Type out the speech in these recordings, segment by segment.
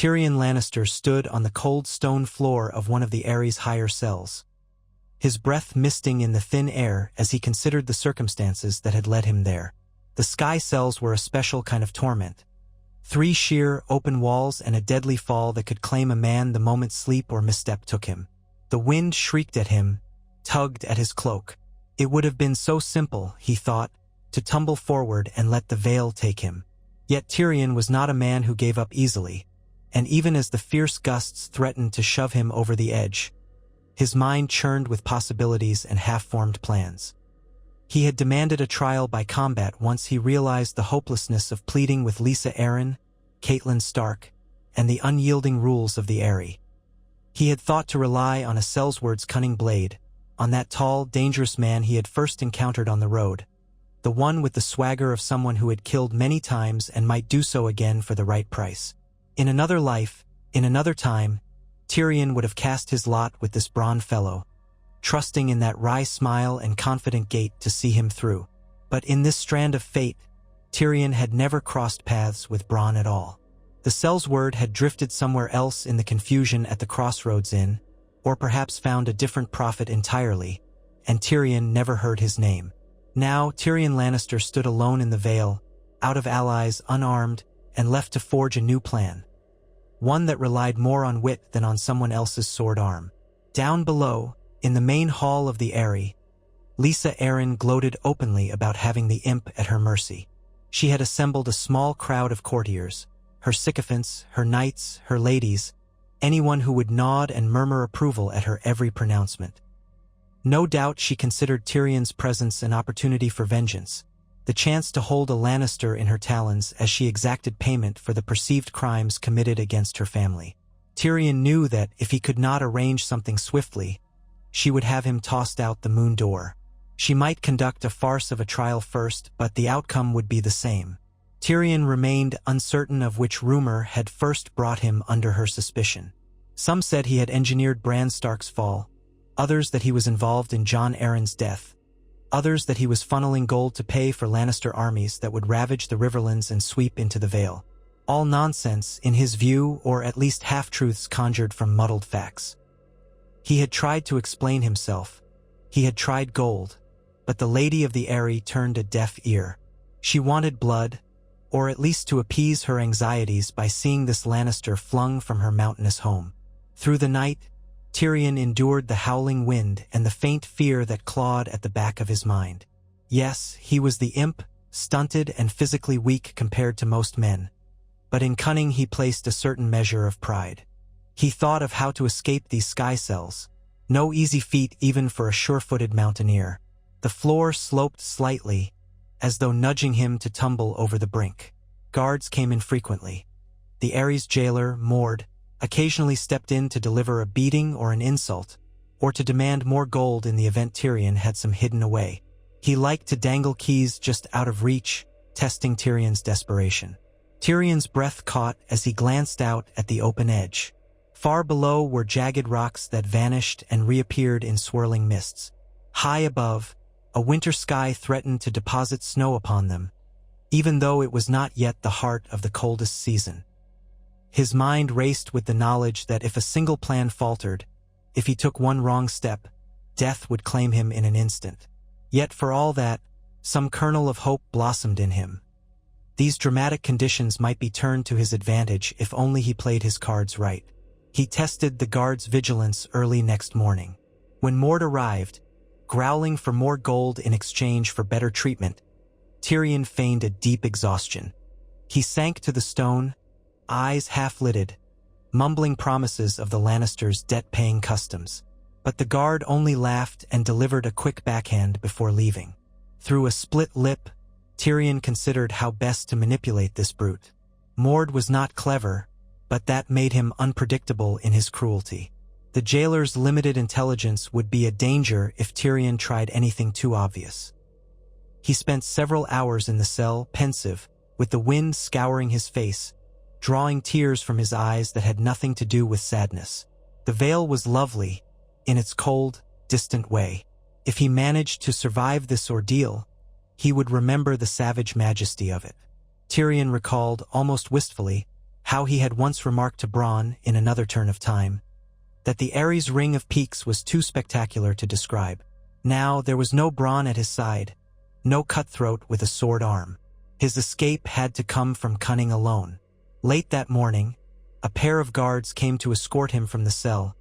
Tyrion Lannister stood on the cold stone floor of one of the Eyrie's higher cells, his breath misting in the thin air as he considered the circumstances that had led him there. The sky cells were a special kind of torment. 3 sheer, open walls and a deadly fall that could claim a man the moment sleep or misstep took him. The wind shrieked at him, tugged at his cloak. It would have been so simple, he thought, to tumble forward and let the veil take him. Yet Tyrion was not a man who gave up easily, and even as the fierce gusts threatened to shove him over the edge, his mind churned with possibilities and half-formed plans. He had demanded a trial by combat once he realized the hopelessness of pleading with Lysa Arryn, Catelyn Stark, and the unyielding rules of the Eyrie. He had thought to rely on a Sellsword's cunning blade, on that tall, dangerous man he had first encountered on the road, the one with the swagger of someone who had killed many times and might do so again for the right price. In another life, in another time, Tyrion would have cast his lot with this Bronn fellow, trusting in that wry smile and confident gait to see him through. But in this strand of fate, Tyrion had never crossed paths with Bronn at all. The Sellsword had drifted somewhere else in the confusion at the Crossroads Inn, or perhaps found a different prophet entirely, and Tyrion never heard his name. Now Tyrion Lannister stood alone in the Vale, out of allies, unarmed, and left to forge a new plan. One that relied more on wit than on someone else's sword arm. Down below, in the main hall of the Eyrie, Lysa Arryn gloated openly about having the imp at her mercy. She had assembled a small crowd of courtiers, her sycophants, her knights, her ladies, anyone who would nod and murmur approval at her every pronouncement. No doubt she considered Tyrion's presence an opportunity for vengeance, the chance to hold a Lannister in her talons as she exacted payment for the perceived crimes committed against her family. Tyrion knew that if he could not arrange something swiftly, she would have him tossed out the moon door. She might conduct a farce of a trial first, but the outcome would be the same. Tyrion remained uncertain of which rumor had first brought him under her suspicion. Some said he had engineered Bran Stark's fall, others that he was involved in Jon Arryn's death, others that he was funneling gold to pay for Lannister armies that would ravage the Riverlands and sweep into the Vale. All nonsense, in his view, or at least half-truths conjured from muddled facts. He had tried to explain himself. He had tried gold, but the Lady of the Eyrie turned a deaf ear. She wanted blood, or at least to appease her anxieties by seeing this Lannister flung from her mountainous home. Through the night, Tyrion endured the howling wind and the faint fear that clawed at the back of his mind. Yes, he was the imp, stunted and physically weak compared to most men, but in cunning he placed a certain measure of pride. He thought of how to escape these sky cells, no easy feat even for a sure-footed mountaineer. The floor sloped slightly, as though nudging him to tumble over the brink. Guards came infrequently. The Eyrie's jailer, Mord, occasionally stepped in to deliver a beating or an insult, or to demand more gold in the event Tyrion had some hidden away. He liked to dangle keys just out of reach, testing Tyrion's desperation. Tyrion's breath caught as he glanced out at the open edge. Far below were jagged rocks that vanished and reappeared in swirling mists. High above, a winter sky threatened to deposit snow upon them, even though it was not yet the heart of the coldest season. His mind raced with the knowledge that if a single plan faltered, if he took one wrong step, death would claim him in an instant. Yet for all that, some kernel of hope blossomed in him. These dramatic conditions might be turned to his advantage if only he played his cards right. He tested the guard's vigilance early next morning. When Mord arrived, growling for more gold in exchange for better treatment, Tyrion feigned a deep exhaustion. He sank to the stone, eyes half-lidded, mumbling promises of the Lannisters' debt-paying customs. But the guard only laughed and delivered a quick backhand before leaving. Through a split lip, Tyrion considered how best to manipulate this brute. Mord was not clever, but that made him unpredictable in his cruelty. The jailer's limited intelligence would be a danger if Tyrion tried anything too obvious. He spent several hours in the cell, pensive, with the wind scouring his face, drawing tears from his eyes that had nothing to do with sadness. The Vale was lovely, in its cold, distant way. If he managed to survive this ordeal, he would remember the savage majesty of it. Tyrion recalled, almost wistfully, how he had once remarked to Bronn, in another turn of time, that the Eyrie's ring of peaks was too spectacular to describe. Now there was no Bronn at his side, no cutthroat with a sword arm. His escape had to come from cunning alone. Late that morning, a pair of guards came to escort him from the cell,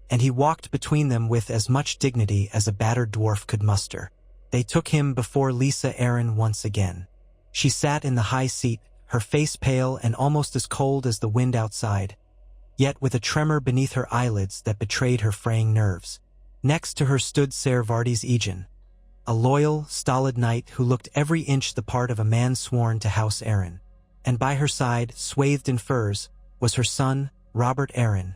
and he walked between them with as much dignity as a battered dwarf could muster. They took him before Lysa Arryn once again. She sat in the high seat, her face pale and almost as cold as the wind outside, yet with a tremor beneath her eyelids that betrayed her fraying nerves. Next to her stood Ser Vardis Egen, a loyal, stolid knight who looked every inch the part of a man sworn to House Arryn. And by her side, swathed in furs, was her son, Robert Arryn,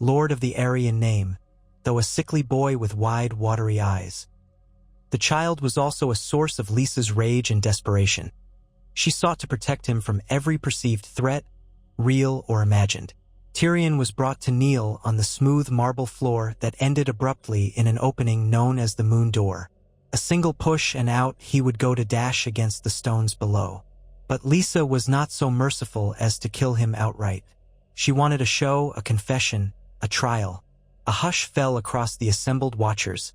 lord of the Eyrie in name, though a sickly boy with wide, watery eyes. The child was also a source of Lysa's rage and desperation. She sought to protect him from every perceived threat, real or imagined. Tyrion was brought to kneel on the smooth marble floor that ended abruptly in an opening known as the Moon Door. A single push and out he would go to dash against the stones below. But Lysa was not so merciful as to kill him outright. She wanted a show, a confession, a trial. A hush fell across the assembled watchers,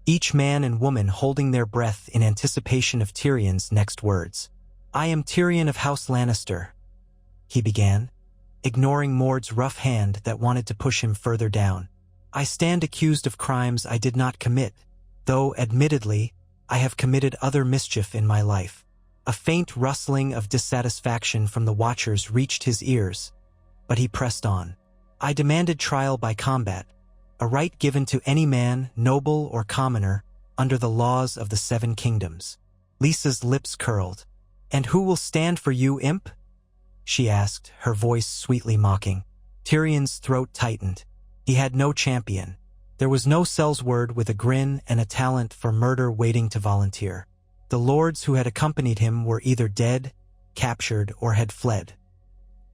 each man and woman holding their breath in anticipation of Tyrion's next words. "I am Tyrion of House Lannister," he began, ignoring Mord's rough hand that wanted to push him further down. "I stand accused of crimes I did not commit, though, admittedly, I have committed other mischief in my life." A faint rustling of dissatisfaction from the watchers reached his ears, but he pressed on. "I demanded trial by combat, a right given to any man, noble or commoner, under the laws of the Seven Kingdoms." Lysa's lips curled. "And who will stand for you, imp?" she asked, her voice sweetly mocking. Tyrion's throat tightened. He had no champion. There was no Sellsword with a grin and a talent for murder waiting to volunteer. The lords who had accompanied him were either dead, captured, or had fled.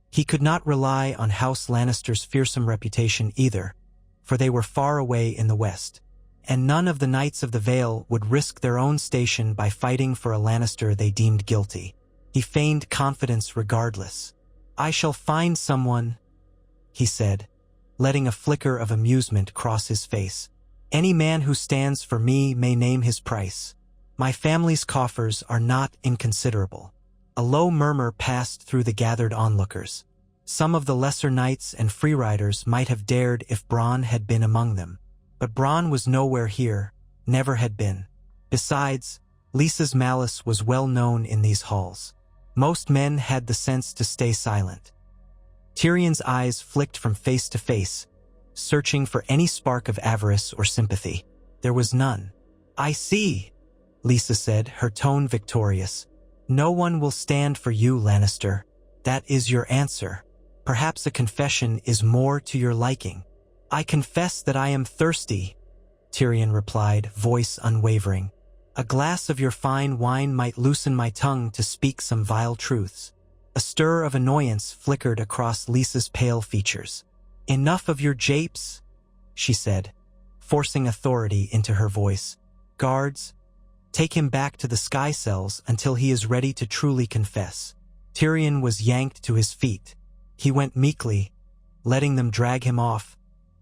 He could not rely on House Lannister's fearsome reputation either, for they were far away in the west, and none of the Knights of the Vale would risk their own station by fighting for a Lannister they deemed guilty. He feigned confidence regardless. "I shall find someone," he said, letting a flicker of amusement cross his face. "Any man who stands for me may name his price. My family's coffers are not inconsiderable." A low murmur passed through the gathered onlookers. Some of the lesser knights and freeriders might have dared if Bronn had been among them. But Bronn was nowhere here, never had been. Besides, Lysa's malice was well known in these halls. Most men had the sense to stay silent. Tyrion's eyes flicked from face to face, searching for any spark of avarice or sympathy. There was none. "I see," Lysa said, her tone victorious. "No one will stand for you, Lannister. That is your answer. Perhaps a confession is more to your liking." "I confess that I am thirsty," Tyrion replied, voice unwavering. "A glass of your fine wine might loosen my tongue to speak some vile truths." A stir of annoyance flickered across Lysa's pale features. "Enough of your japes," she said, forcing authority into her voice. "Guards, take him back to the sky cells until he is ready to truly confess." Tyrion was yanked to his feet. He went meekly, letting them drag him off,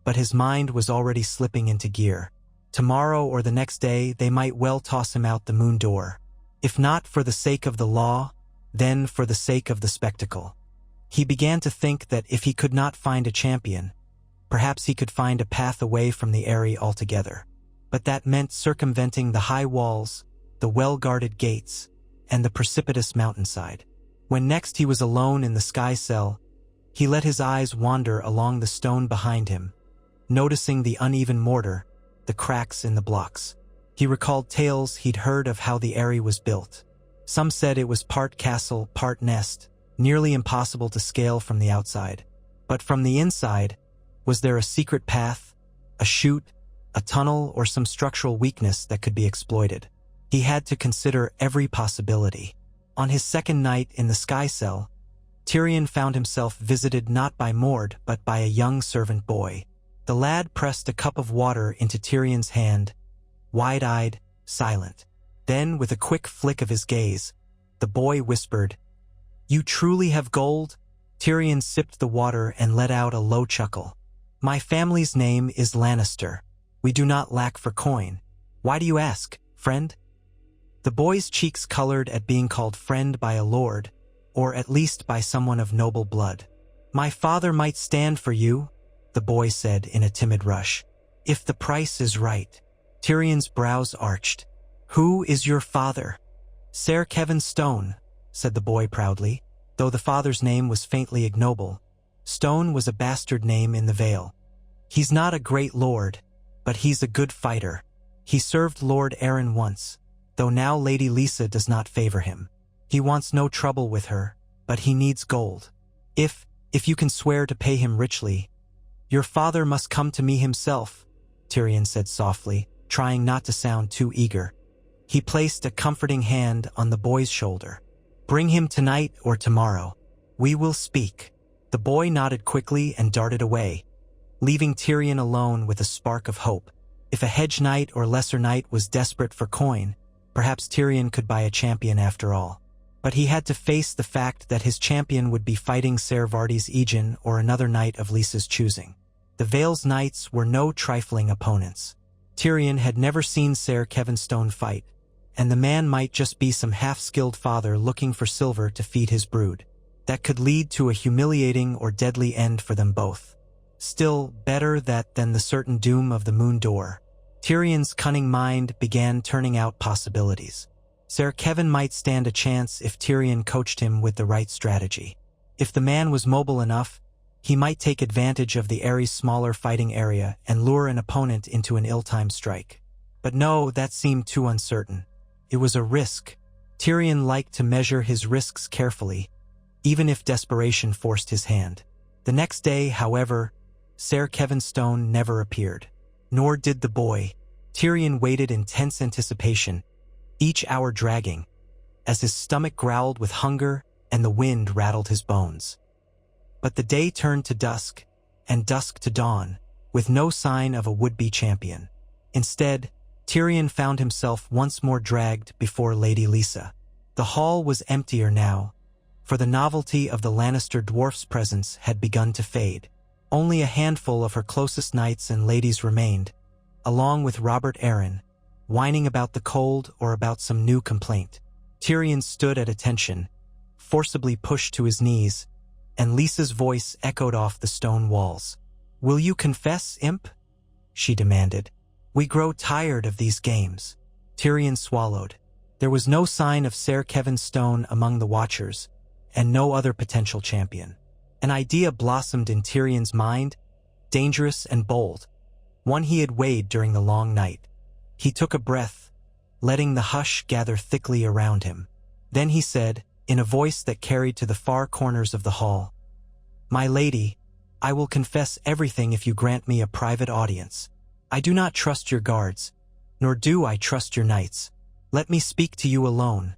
but his mind was already slipping into gear. Tomorrow or the next day they might well toss him out the Moon Door. If not for the sake of the law, then for the sake of the spectacle. He began to think that if he could not find a champion, perhaps he could find a path away from the Eyrie altogether. But that meant circumventing the high walls, the well-guarded gates, and the precipitous mountainside. When next he was alone in the sky cell, he let his eyes wander along the stone behind him, noticing the uneven mortar, the cracks in the blocks. He recalled tales he'd heard of how the Eyrie was built. Some said it was part castle, part nest, nearly impossible to scale from the outside. But from the inside, was there a secret path, a chute, a tunnel, or some structural weakness that could be exploited? He had to consider every possibility. On his second night in the sky cell, Tyrion found himself visited not by Mord but by a young servant boy. The lad pressed a cup of water into Tyrion's hand, wide-eyed, silent. Then, with a quick flick of his gaze, the boy whispered, "You truly have gold?" Tyrion sipped the water and let out a low chuckle. My family's name is Lannister. We do not lack for coin. Why do you ask, friend? The boy's cheeks colored at being called friend by a lord, or at least by someone of noble blood. My father might stand for you, the boy said in a timid rush. If the price is right. Tyrion's brows arched. Who is your father? Ser Kevin Stone, said the boy proudly. Though the father's name was faintly ignoble, Stone was a bastard name in the Vale. He's not a great lord, but he's a good fighter. He served Lord Arryn once, though now Lady Lysa does not favor him. He wants no trouble with her, but he needs gold. If you can swear to pay him richly, your father must come to me himself, Tyrion said softly, trying not to sound too eager. He placed a comforting hand on the boy's shoulder. Bring him tonight or tomorrow. We will speak. The boy nodded quickly and darted away, leaving Tyrion alone with a spark of hope. If a hedge knight or lesser knight was desperate for coin, perhaps Tyrion could buy a champion after all. But he had to face the fact that his champion would be fighting Ser Vardis Egen or another knight of Lysa's choosing. The Vale's knights were no trifling opponents. Tyrion had never seen Ser Kevin Stone fight, and the man might just be some half-skilled father looking for silver to feed his brood. That could lead to a humiliating or deadly end for them both. Still, better that than the certain doom of the Moon Door. Tyrion's cunning mind began turning out possibilities. Ser Kevin might stand a chance if Tyrion coached him with the right strategy. If the man was mobile enough, he might take advantage of the Eyrie's smaller fighting area and lure an opponent into an ill-timed strike. But no, that seemed too uncertain. It was a risk. Tyrion liked to measure his risks carefully, even if desperation forced his hand. The next day, however, Ser Kevin Stone never appeared. Nor did the boy. Tyrion waited in tense anticipation, each hour dragging, as his stomach growled with hunger and the wind rattled his bones. But the day turned to dusk, and dusk to dawn, with no sign of a would-be champion. Instead, Tyrion found himself once more dragged before Lady Lysa. The hall was emptier now, for the novelty of the Lannister dwarf's presence had begun to fade. Only a handful of her closest knights and ladies remained, along with Robert Arryn, whining about the cold or about some new complaint. Tyrion stood at attention, forcibly pushed to his knees, and Lysa's voice echoed off the stone walls. "Will you confess, imp?" she demanded. "We grow tired of these games." Tyrion swallowed. There was no sign of Ser Kevin Stone among the Watchers, and no other potential champion. An idea blossomed in Tyrion's mind, dangerous and bold, one he had weighed during the long night. He took a breath, letting the hush gather thickly around him. Then he said, in a voice that carried to the far corners of the hall, "My lady, I will confess everything if you grant me a private audience. I do not trust your guards, nor do I trust your knights. Let me speak to you alone,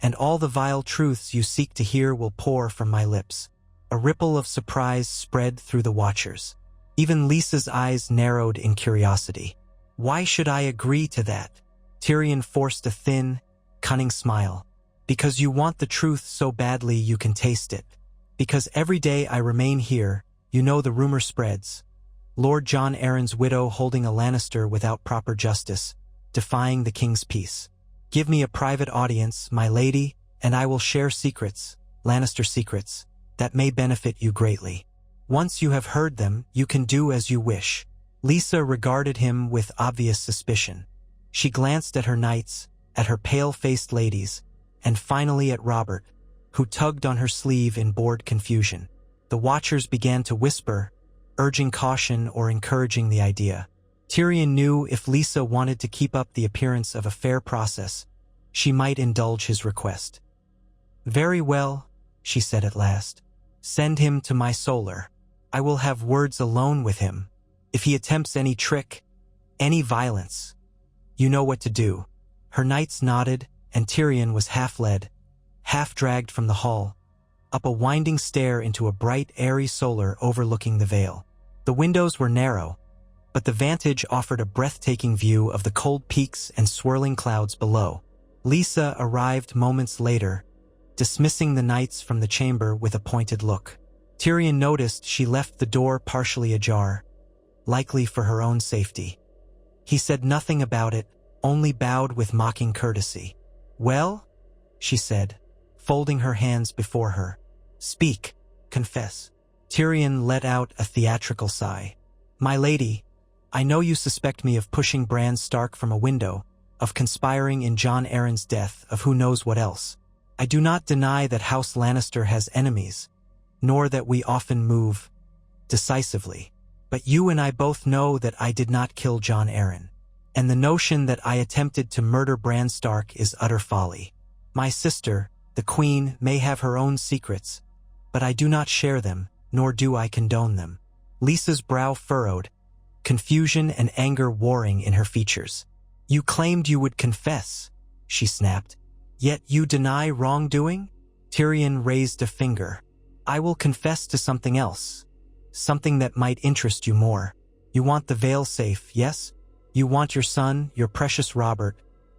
and all the vile truths you seek to hear will pour from my lips." A ripple of surprise spread through the Watchers. Even Lysa's eyes narrowed in curiosity. "Why should I agree to that?" Tyrion forced a thin, cunning smile. "Because you want the truth so badly you can taste it. Because every day I remain here, you know the rumor spreads. Lord Jon Arryn's widow holding a Lannister without proper justice, defying the king's peace. Give me a private audience, my lady, and I will share secrets, Lannister secrets, that may benefit you greatly. Once you have heard them, you can do as you wish." Lysa regarded him with obvious suspicion. She glanced at her knights, at her pale-faced ladies, and finally at Robert, who tugged on her sleeve in bored confusion. The Watchers began to whisper, urging caution or encouraging the idea. Tyrion knew if Lysa wanted to keep up the appearance of a fair process, she might indulge his request. "Very well," she said at last. "Send him to my solar. I will have words alone with him. If he attempts any trick, any violence, you know what to do." Her knights nodded, and Tyrion was half-led, half-dragged from the hall, up a winding stair into a bright, airy solar overlooking the Vale. The windows were narrow, but the vantage offered a breathtaking view of the cold peaks and swirling clouds below. Lysa arrived moments later, dismissing the knights from the chamber with a pointed look. Tyrion noticed she left the door partially ajar, likely for her own safety. He said nothing about it, only bowed with mocking courtesy. "Well?" she said, folding her hands before her. "Speak, confess." Tyrion let out a theatrical sigh. "My lady, I know you suspect me of pushing Bran Stark from a window, of conspiring in Jon Arryn's death, of who knows what else. I do not deny that House Lannister has enemies, nor that we often move decisively. But you and I both know that I did not kill Jon Arryn, and the notion that I attempted to murder Bran Stark is utter folly. My sister, the Queen, may have her own secrets, but I do not share them, nor do I condone them." Lysa's brow furrowed, confusion and anger warring in her features. "You claimed you would confess," she snapped. "Yet you deny wrongdoing?" Tyrion raised a finger. "I will confess to something else, something that might interest you more. You want the Vale safe, yes? You want your son, your precious Robert,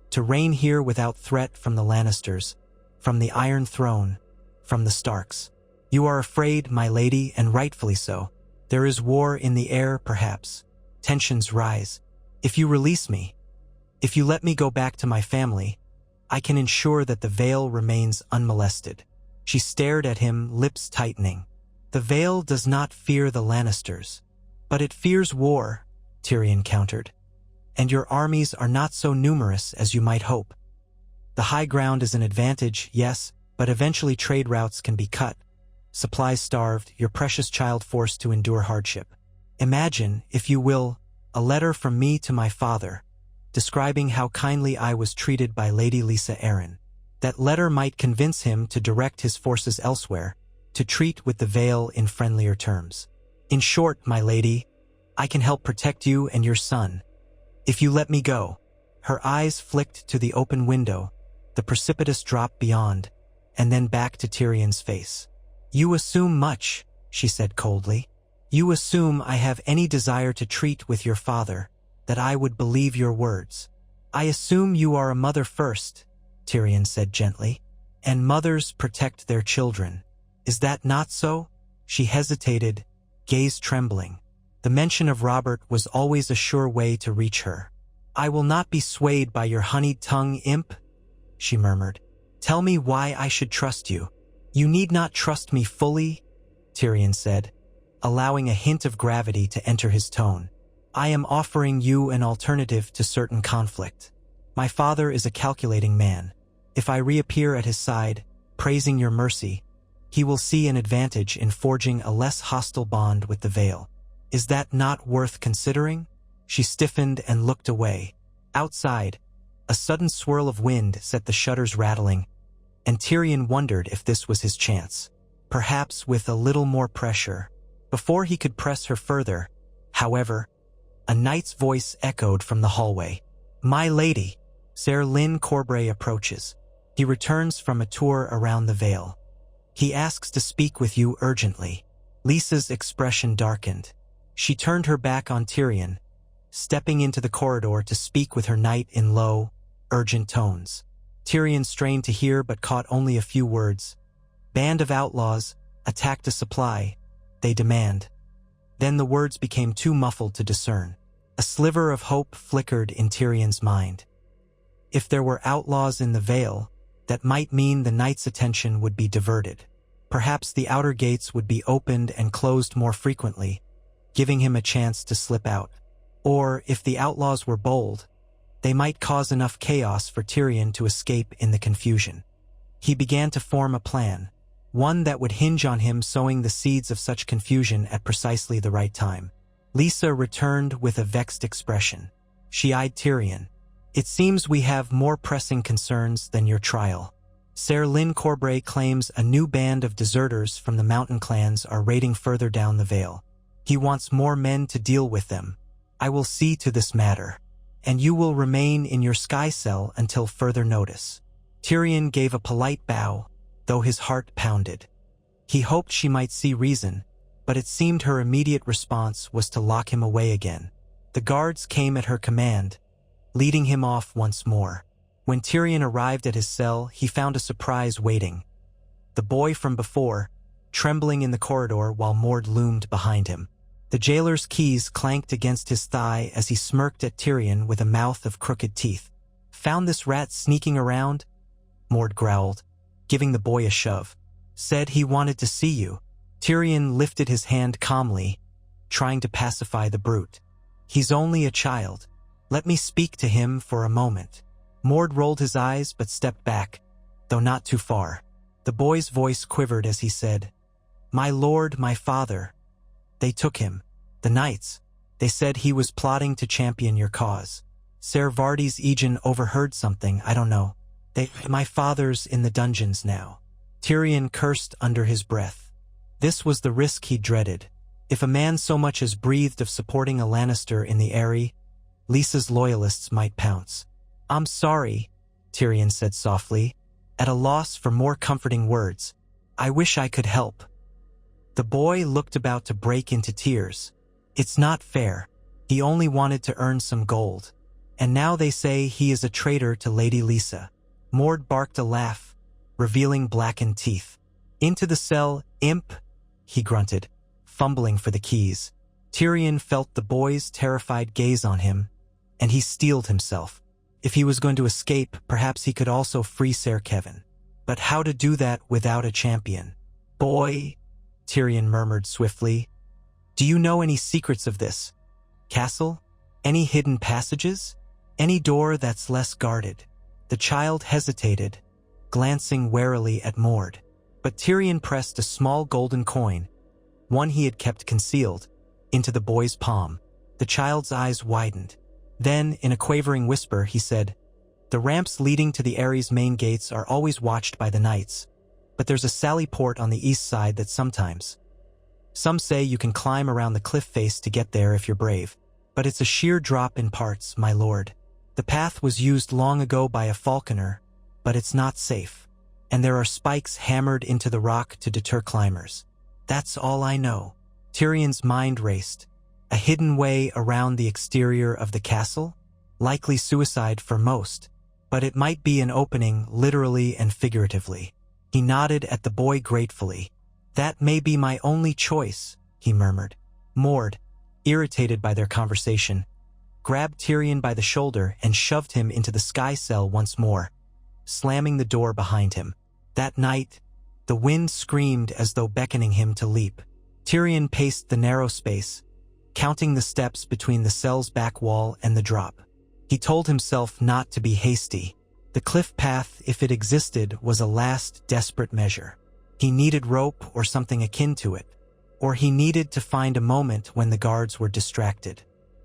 to reign here without threat from the Lannisters, from the Iron Throne, from the Starks. You are afraid, my lady, and rightfully so. There is war in the air, perhaps. Tensions rise. If you release me, if you let me go back to my family, I can ensure that the Vale remains unmolested." She stared at him, lips tightening. "The Vale does not fear the Lannisters, but it fears war," Tyrion countered. "And your armies are not so numerous as you might hope. The high ground is an advantage, yes, but eventually trade routes can be cut. Supplies starved, your precious child forced to endure hardship. Imagine, if you will, a letter from me to my father, describing how kindly I was treated by Lady Lysa Arryn. That letter might convince him to direct his forces elsewhere, to treat with the Vale in friendlier terms. In short, my lady, I can help protect you and your son. If you let me go." Her eyes flicked to the open window, the precipitous drop beyond, and then back to Tyrion's face. "You assume much," she said coldly. "You assume I have any desire to treat with your father, that I would believe your words. I assume you are a mother first," Tyrion said gently, "and mothers protect their children. Is that not so?" She hesitated, gaze trembling. The mention of Robert was always a sure way to reach her. "I will not be swayed by your honeyed tongue, imp," she murmured. "Tell me why I should trust you." "You need not trust me fully," Tyrion said, allowing a hint of gravity to enter his tone. "I am offering you an alternative to certain conflict. My father is a calculating man. If I reappear at his side, praising your mercy, he will see an advantage in forging a less hostile bond with the Vale. Is that not worth considering?" She stiffened and looked away. Outside, a sudden swirl of wind set the shutters rattling, and Tyrion wondered if this was his chance. Perhaps with a little more pressure. Before he could press her further, however, a knight's voice echoed from the hallway. "My lady, Ser Lyn Corbray approaches. He returns from a tour around the Vale. He asks to speak with you urgently." Lysa's expression darkened. She turned her back on Tyrion, stepping into the corridor to speak with her knight in low, urgent tones. Tyrion strained to hear but caught only a few words. "Band of outlaws, attacked a supply. They demand." Then the words became too muffled to discern. A sliver of hope flickered in Tyrion's mind. If there were outlaws in the Vale, that might mean the knight's attention would be diverted. Perhaps the outer gates would be opened and closed more frequently, giving him a chance to slip out. Or, if the outlaws were bold, they might cause enough chaos for Tyrion to escape in the confusion. He began to form a plan, one that would hinge on him sowing the seeds of such confusion at precisely the right time. Lysa returned with a vexed expression. She eyed Tyrion. "It seems we have more pressing concerns than your trial. Ser Lyn Corbray claims a new band of deserters from the mountain clans are raiding further down the Vale. He wants more men to deal with them. I will see to this matter, and you will remain in your sky cell until further notice." Tyrion gave a polite bow, though his heart pounded. He hoped she might see reason, but it seemed her immediate response was to lock him away again. The guards came at her command, leading him off once more. When Tyrion arrived at his cell, he found a surprise waiting. The boy from before, trembling in the corridor while Mord loomed behind him. The jailer's keys clanked against his thigh as he smirked at Tyrion with a mouth of crooked teeth. "Found this rat sneaking around?" Mord growled, giving the boy a shove. "Said he wanted to see you." Tyrion lifted his hand calmly, trying to pacify the brute. "He's only a child. Let me speak to him for a moment." Mord rolled his eyes but stepped back, though not too far. The boy's voice quivered as he said, "My lord, my father. They took him. The knights. They said he was plotting to champion your cause. Ser Vardis Egen overheard something, I don't know. My father's in the dungeons now." Tyrion cursed under his breath. This was the risk he dreaded. If a man so much as breathed of supporting a Lannister in the Eyrie, Lysa's loyalists might pounce. "I'm sorry," Tyrion said softly, at a loss for more comforting words. "I wish I could help." The boy looked about to break into tears. It's not fair. He only wanted to earn some gold. And now they say he is a traitor to Lady Lysa. Mord barked a laugh, revealing blackened teeth. "Into the cell, imp," he grunted, fumbling for the keys. Tyrion felt the boy's terrified gaze on him, and he steeled himself. If he was going to escape, perhaps he could also free Ser Kevin. But how to do that without a champion? "Boy," Tyrion murmured swiftly, "do you know any secrets of this castle? Any hidden passages? Any door that's less guarded?" The child hesitated, glancing warily at Mord. But Tyrion pressed a small golden coin, one he had kept concealed, into the boy's palm. The child's eyes widened. Then, in a quavering whisper, he said, "The ramps leading to the Eyries' main gates are always watched by the knights, but there's a sally port on the east side that sometimes. Some say you can climb around the cliff face to get there if you're brave, but it's a sheer drop in parts, my lord. The path was used long ago by a falconer, but it's not safe, and there are spikes hammered into the rock to deter climbers. That's all I know." Tyrion's mind raced. A hidden way around the exterior of the castle? Likely suicide for most, but it might be an opening literally and figuratively. He nodded at the boy gratefully. "That may be my only choice," he murmured. Mord, irritated by their conversation, grabbed Tyrion by the shoulder and shoved him into the sky cell once more, slamming the door behind him. That night, the wind screamed as though beckoning him to leap. Tyrion paced the narrow space, counting the steps between the cell's back wall and the drop. He told himself not to be hasty. The cliff path, if it existed, was a last desperate measure. He needed rope or something akin to it, or he needed to find a moment when the guards were distracted.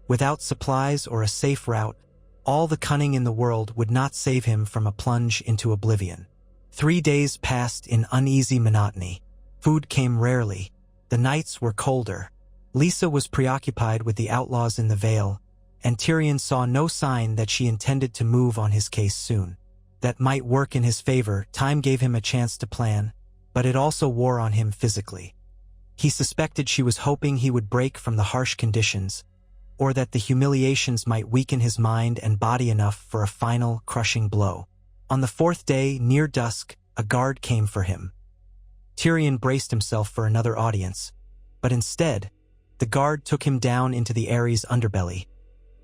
Without supplies or a safe route, all the cunning in the world would not save him from a plunge into oblivion. 3 days passed in uneasy monotony. Food came rarely. The nights were colder. Lysa was preoccupied with the outlaws in the Vale, and Tyrion saw no sign that she intended to move on his case soon. That might work in his favor. Time gave him a chance to plan, but it also wore on him physically. He suspected she was hoping he would break from the harsh conditions, or that the humiliations might weaken his mind and body enough for a final, crushing blow. On the 4th day, near dusk, a guard came for him. Tyrion braced himself for another audience, but instead, the guard took him down into the Eyries' underbelly,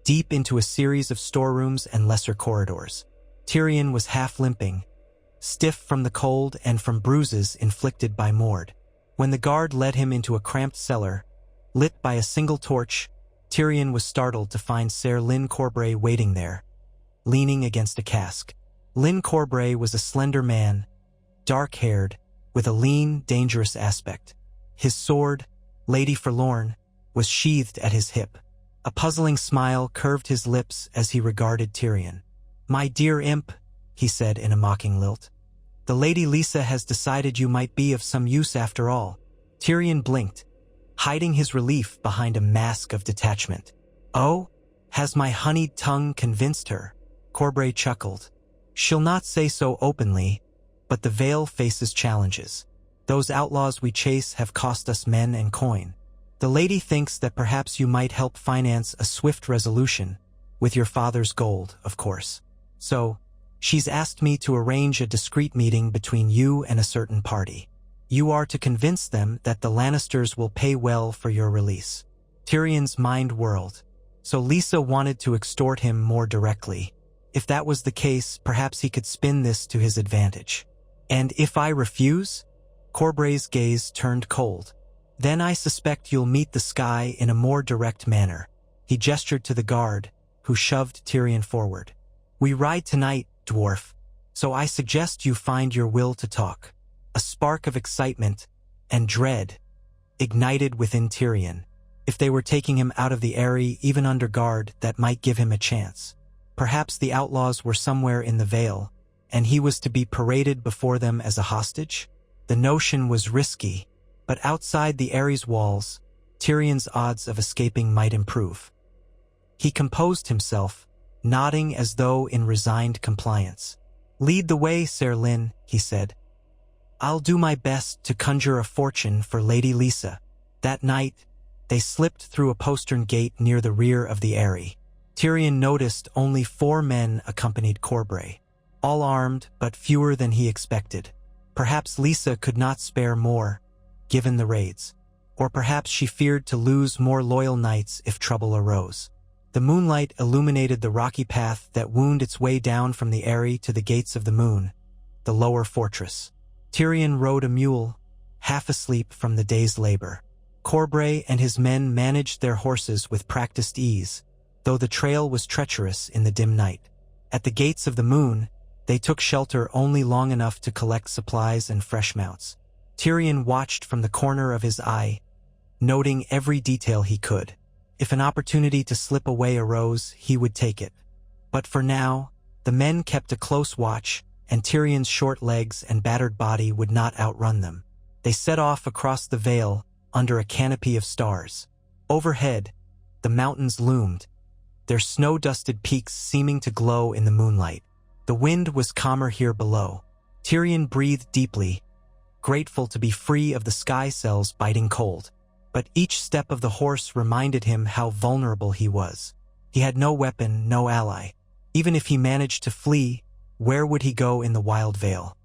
deep into a series of storerooms and lesser corridors. Tyrion was half limping, stiff from the cold and from bruises inflicted by Mord. When the guard led him into a cramped cellar, lit by a single torch, Tyrion was startled to find Ser Lyn Corbray waiting there, leaning against a cask. Lyn Corbray was a slender man, dark-haired, with a lean, dangerous aspect. His sword, Lady Forlorn, was sheathed at his hip. A puzzling smile curved his lips as he regarded Tyrion. "My dear imp," he said in a mocking lilt, "the Lady Lysa has decided you might be of some use after all." Tyrion blinked, hiding his relief behind a mask of detachment. "Oh? Has my honeyed tongue convinced her?" Corbray chuckled. "She'll not say so openly, but the Vale faces challenges. Those outlaws we chase have cost us men and coin. The lady thinks that perhaps you might help finance a swift resolution, with your father's gold, of course. So, she's asked me to arrange a discreet meeting between you and a certain party." You are to convince them that the Lannisters will pay well for your release. Tyrion's mind whirled. So Lysa wanted to extort him more directly. If that was the case, perhaps he could spin this to his advantage. And if I refuse? Corbray's gaze turned cold. Then I suspect you'll meet the sky in a more direct manner. He gestured to the guard, who shoved Tyrion forward. We ride tonight, dwarf, so I suggest you find your will to talk. A spark of excitement and dread ignited within Tyrion. If they were taking him out of the Eyrie, even under guard, that might give him a chance. Perhaps the outlaws were somewhere in the Vale, and he was to be paraded before them as a hostage? The notion was risky, but outside the Eyrie's walls, Tyrion's odds of escaping might improve. He composed himself, nodding as though in resigned compliance. Lead the way, Ser Lyn, he said. I'll do my best to conjure a fortune for Lady Lysa. That night, they slipped through a postern gate near the rear of the Eyrie. Tyrion noticed only 4 men accompanied Corbray, all armed but fewer than he expected. Perhaps Lysa could not spare more, given the raids. Or perhaps she feared to lose more loyal knights if trouble arose. The moonlight illuminated the rocky path that wound its way down from the Eyrie to the Gates of the Moon, the lower fortress. Tyrion rode a mule, half asleep from the day's labor. Corbray and his men managed their horses with practiced ease, though the trail was treacherous in the dim night. At the Gates of the Moon, they took shelter only long enough to collect supplies and fresh mounts. Tyrion watched from the corner of his eye, noting every detail he could. If an opportunity to slip away arose, he would take it. But for now, the men kept a close watch, and Tyrion's short legs and battered body would not outrun them. They set off across the Vale, under a canopy of stars. Overhead, the mountains loomed, their snow-dusted peaks seeming to glow in the moonlight. The wind was calmer here below. Tyrion breathed deeply, grateful to be free of the sky cells biting cold. But each step of the horse reminded him how vulnerable he was. He had no weapon, no ally. Even if he managed to flee, where would he go in the wild Vale?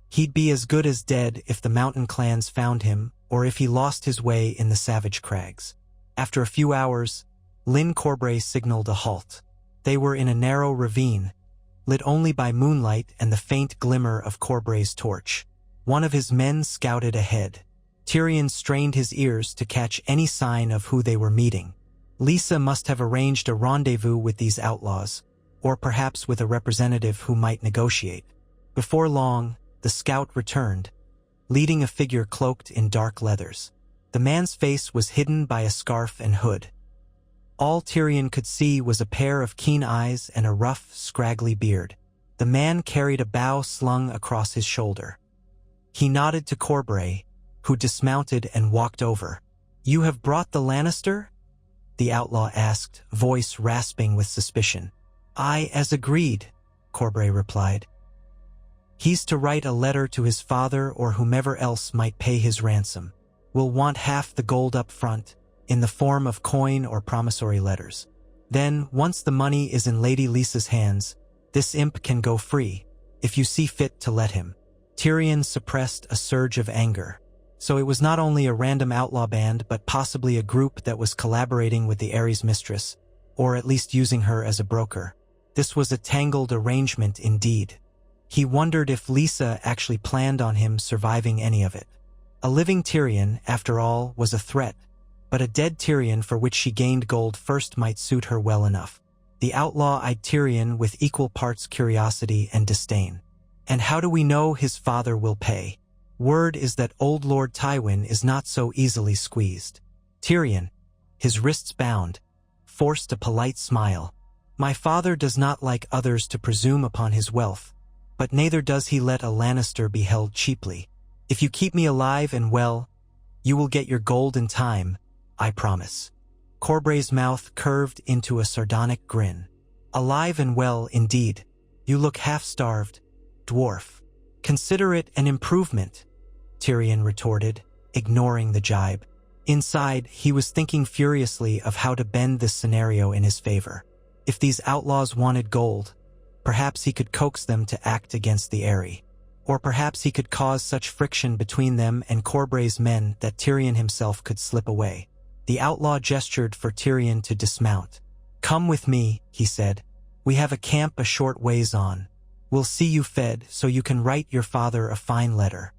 He'd be as good as dead if the mountain clans found him, or if he lost his way in the savage crags. After a few hours, Lyn Corbray signaled a halt. They were in a narrow ravine, lit only by moonlight and the faint glimmer of Corbray's torch. One of his men scouted ahead. Tyrion strained his ears to catch any sign of who they were meeting. Lysa must have arranged a rendezvous with these outlaws, or perhaps with a representative who might negotiate. Before long, the scout returned, leading a figure cloaked in dark leathers. The man's face was hidden by a scarf and hood. All Tyrion could see was a pair of keen eyes and a rough, scraggly beard. The man carried a bow slung across his shoulder. He nodded to Corbray, who dismounted and walked over. You have brought the Lannister? The outlaw asked, voice rasping with suspicion. I, as agreed, Corbray replied. He's to write a letter to his father or whomever else might pay his ransom. We'll want half the gold up front, in the form of coin or promissory letters. Then, once the money is in Lady Lysa's hands, this imp can go free, if you see fit to let him. Tyrion suppressed a surge of anger. So it was not only a random outlaw band, but possibly a group that was collaborating with the Eyrie's mistress, or at least using her as a broker. This was a tangled arrangement indeed. He wondered if Lysa actually planned on him surviving any of it. A living Tyrion, after all, was a threat, but a dead Tyrion for which she gained gold first might suit her well enough. The outlaw eyed Tyrion with equal parts curiosity and disdain. And how do we know his father will pay? Word is that old Lord Tywin is not so easily squeezed. Tyrion, his wrists bound, forced a polite smile. My father does not like others to presume upon his wealth, but neither does he let a Lannister be held cheaply. If you keep me alive and well, you will get your gold in time, I promise. Corbray's mouth curved into a sardonic grin. Alive and well, indeed. You look half-starved, dwarf. Consider it an improvement, Tyrion retorted, ignoring the jibe. Inside, he was thinking furiously of how to bend this scenario in his favor. If these outlaws wanted gold, perhaps he could coax them to act against the Eyrie. Or perhaps he could cause such friction between them and Corbray's men that Tyrion himself could slip away. The outlaw gestured for Tyrion to dismount. "Come with me," he said. "We have a camp a short ways on. We'll see you fed so you can write your father a fine letter.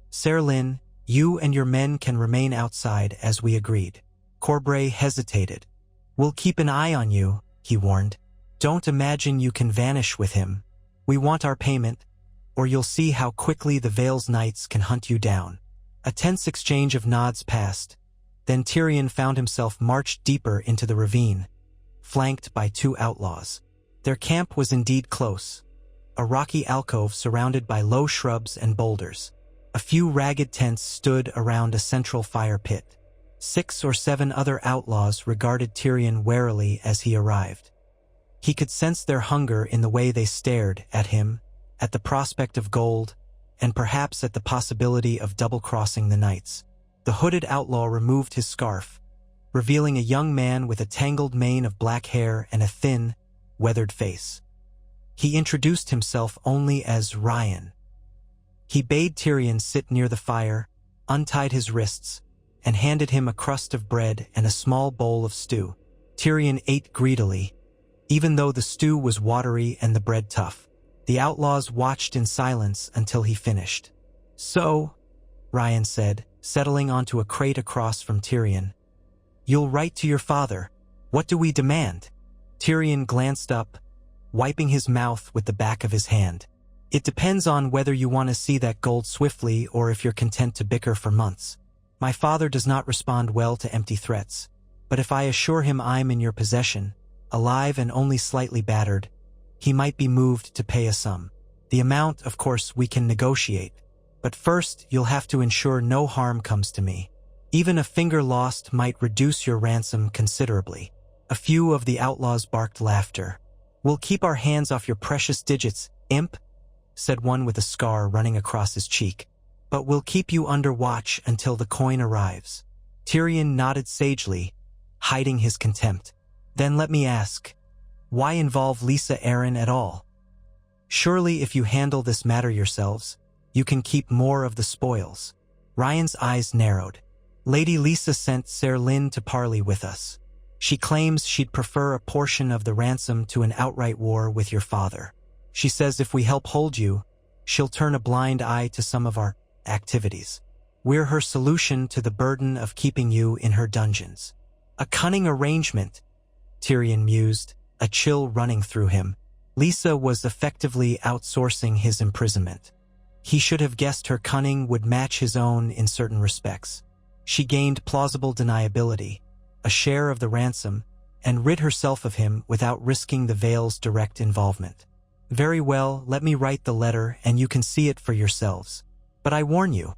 Ser Lyn, you and your men can remain outside as we agreed." Corbray hesitated. "We'll keep an eye on you," he warned. "Don't imagine you can vanish with him. We want our payment, or you'll see how quickly the Vale's knights can hunt you down." A tense exchange of nods passed. Then Tyrion found himself marched deeper into the ravine, flanked by two outlaws. Their camp was indeed close, a rocky alcove surrounded by low shrubs and boulders. A few ragged tents stood around a central fire pit. 6 or 7 other outlaws regarded Tyrion warily as he arrived. He could sense their hunger in the way they stared at him, at the prospect of gold, and perhaps at the possibility of double-crossing the knights. The hooded outlaw removed his scarf, revealing a young man with a tangled mane of black hair and a thin, weathered face. He introduced himself only as Ryan. He bade Tyrion sit near the fire, untied his wrists, and handed him a crust of bread and a small bowl of stew. Tyrion ate greedily, even though the stew was watery and the bread tough. The outlaws watched in silence until he finished. "So," Ryan said, settling onto a crate across from Tyrion, "you'll write to your father. What do we demand?" Tyrion glanced up, wiping his mouth with the back of his hand. "It depends on whether you want to see that gold swiftly or if you're content to bicker for months. My father does not respond well to empty threats, but if I assure him I'm in your possession, alive and only slightly battered, he might be moved to pay a sum. The amount, of course, we can negotiate, but first you'll have to ensure no harm comes to me. Even a finger lost might reduce your ransom considerably." A few of the outlaws barked laughter. "We'll keep our hands off your precious digits, imp," said one with a scar running across his cheek. "But we'll keep you under watch until the coin arrives." Tyrion nodded sagely, hiding his contempt. "Then let me ask, why involve Lysa Arryn at all? Surely if you handle this matter yourselves, you can keep more of the spoils." Ryan's eyes narrowed. "Lady Lysa sent Ser Lyn to parley with us. She claims she'd prefer a portion of the ransom to an outright war with your father. She says if we help hold you, she'll turn a blind eye to some of our activities. We're her solution to the burden of keeping you in her dungeons." "A cunning arrangement," Tyrion mused, a chill running through him. Lysa was effectively outsourcing his imprisonment. He should have guessed her cunning would match his own in certain respects. She gained plausible deniability, a share of the ransom, and rid herself of him without risking the Vale's direct involvement. "Very well, let me write the letter and you can see it for yourselves. But I warn you,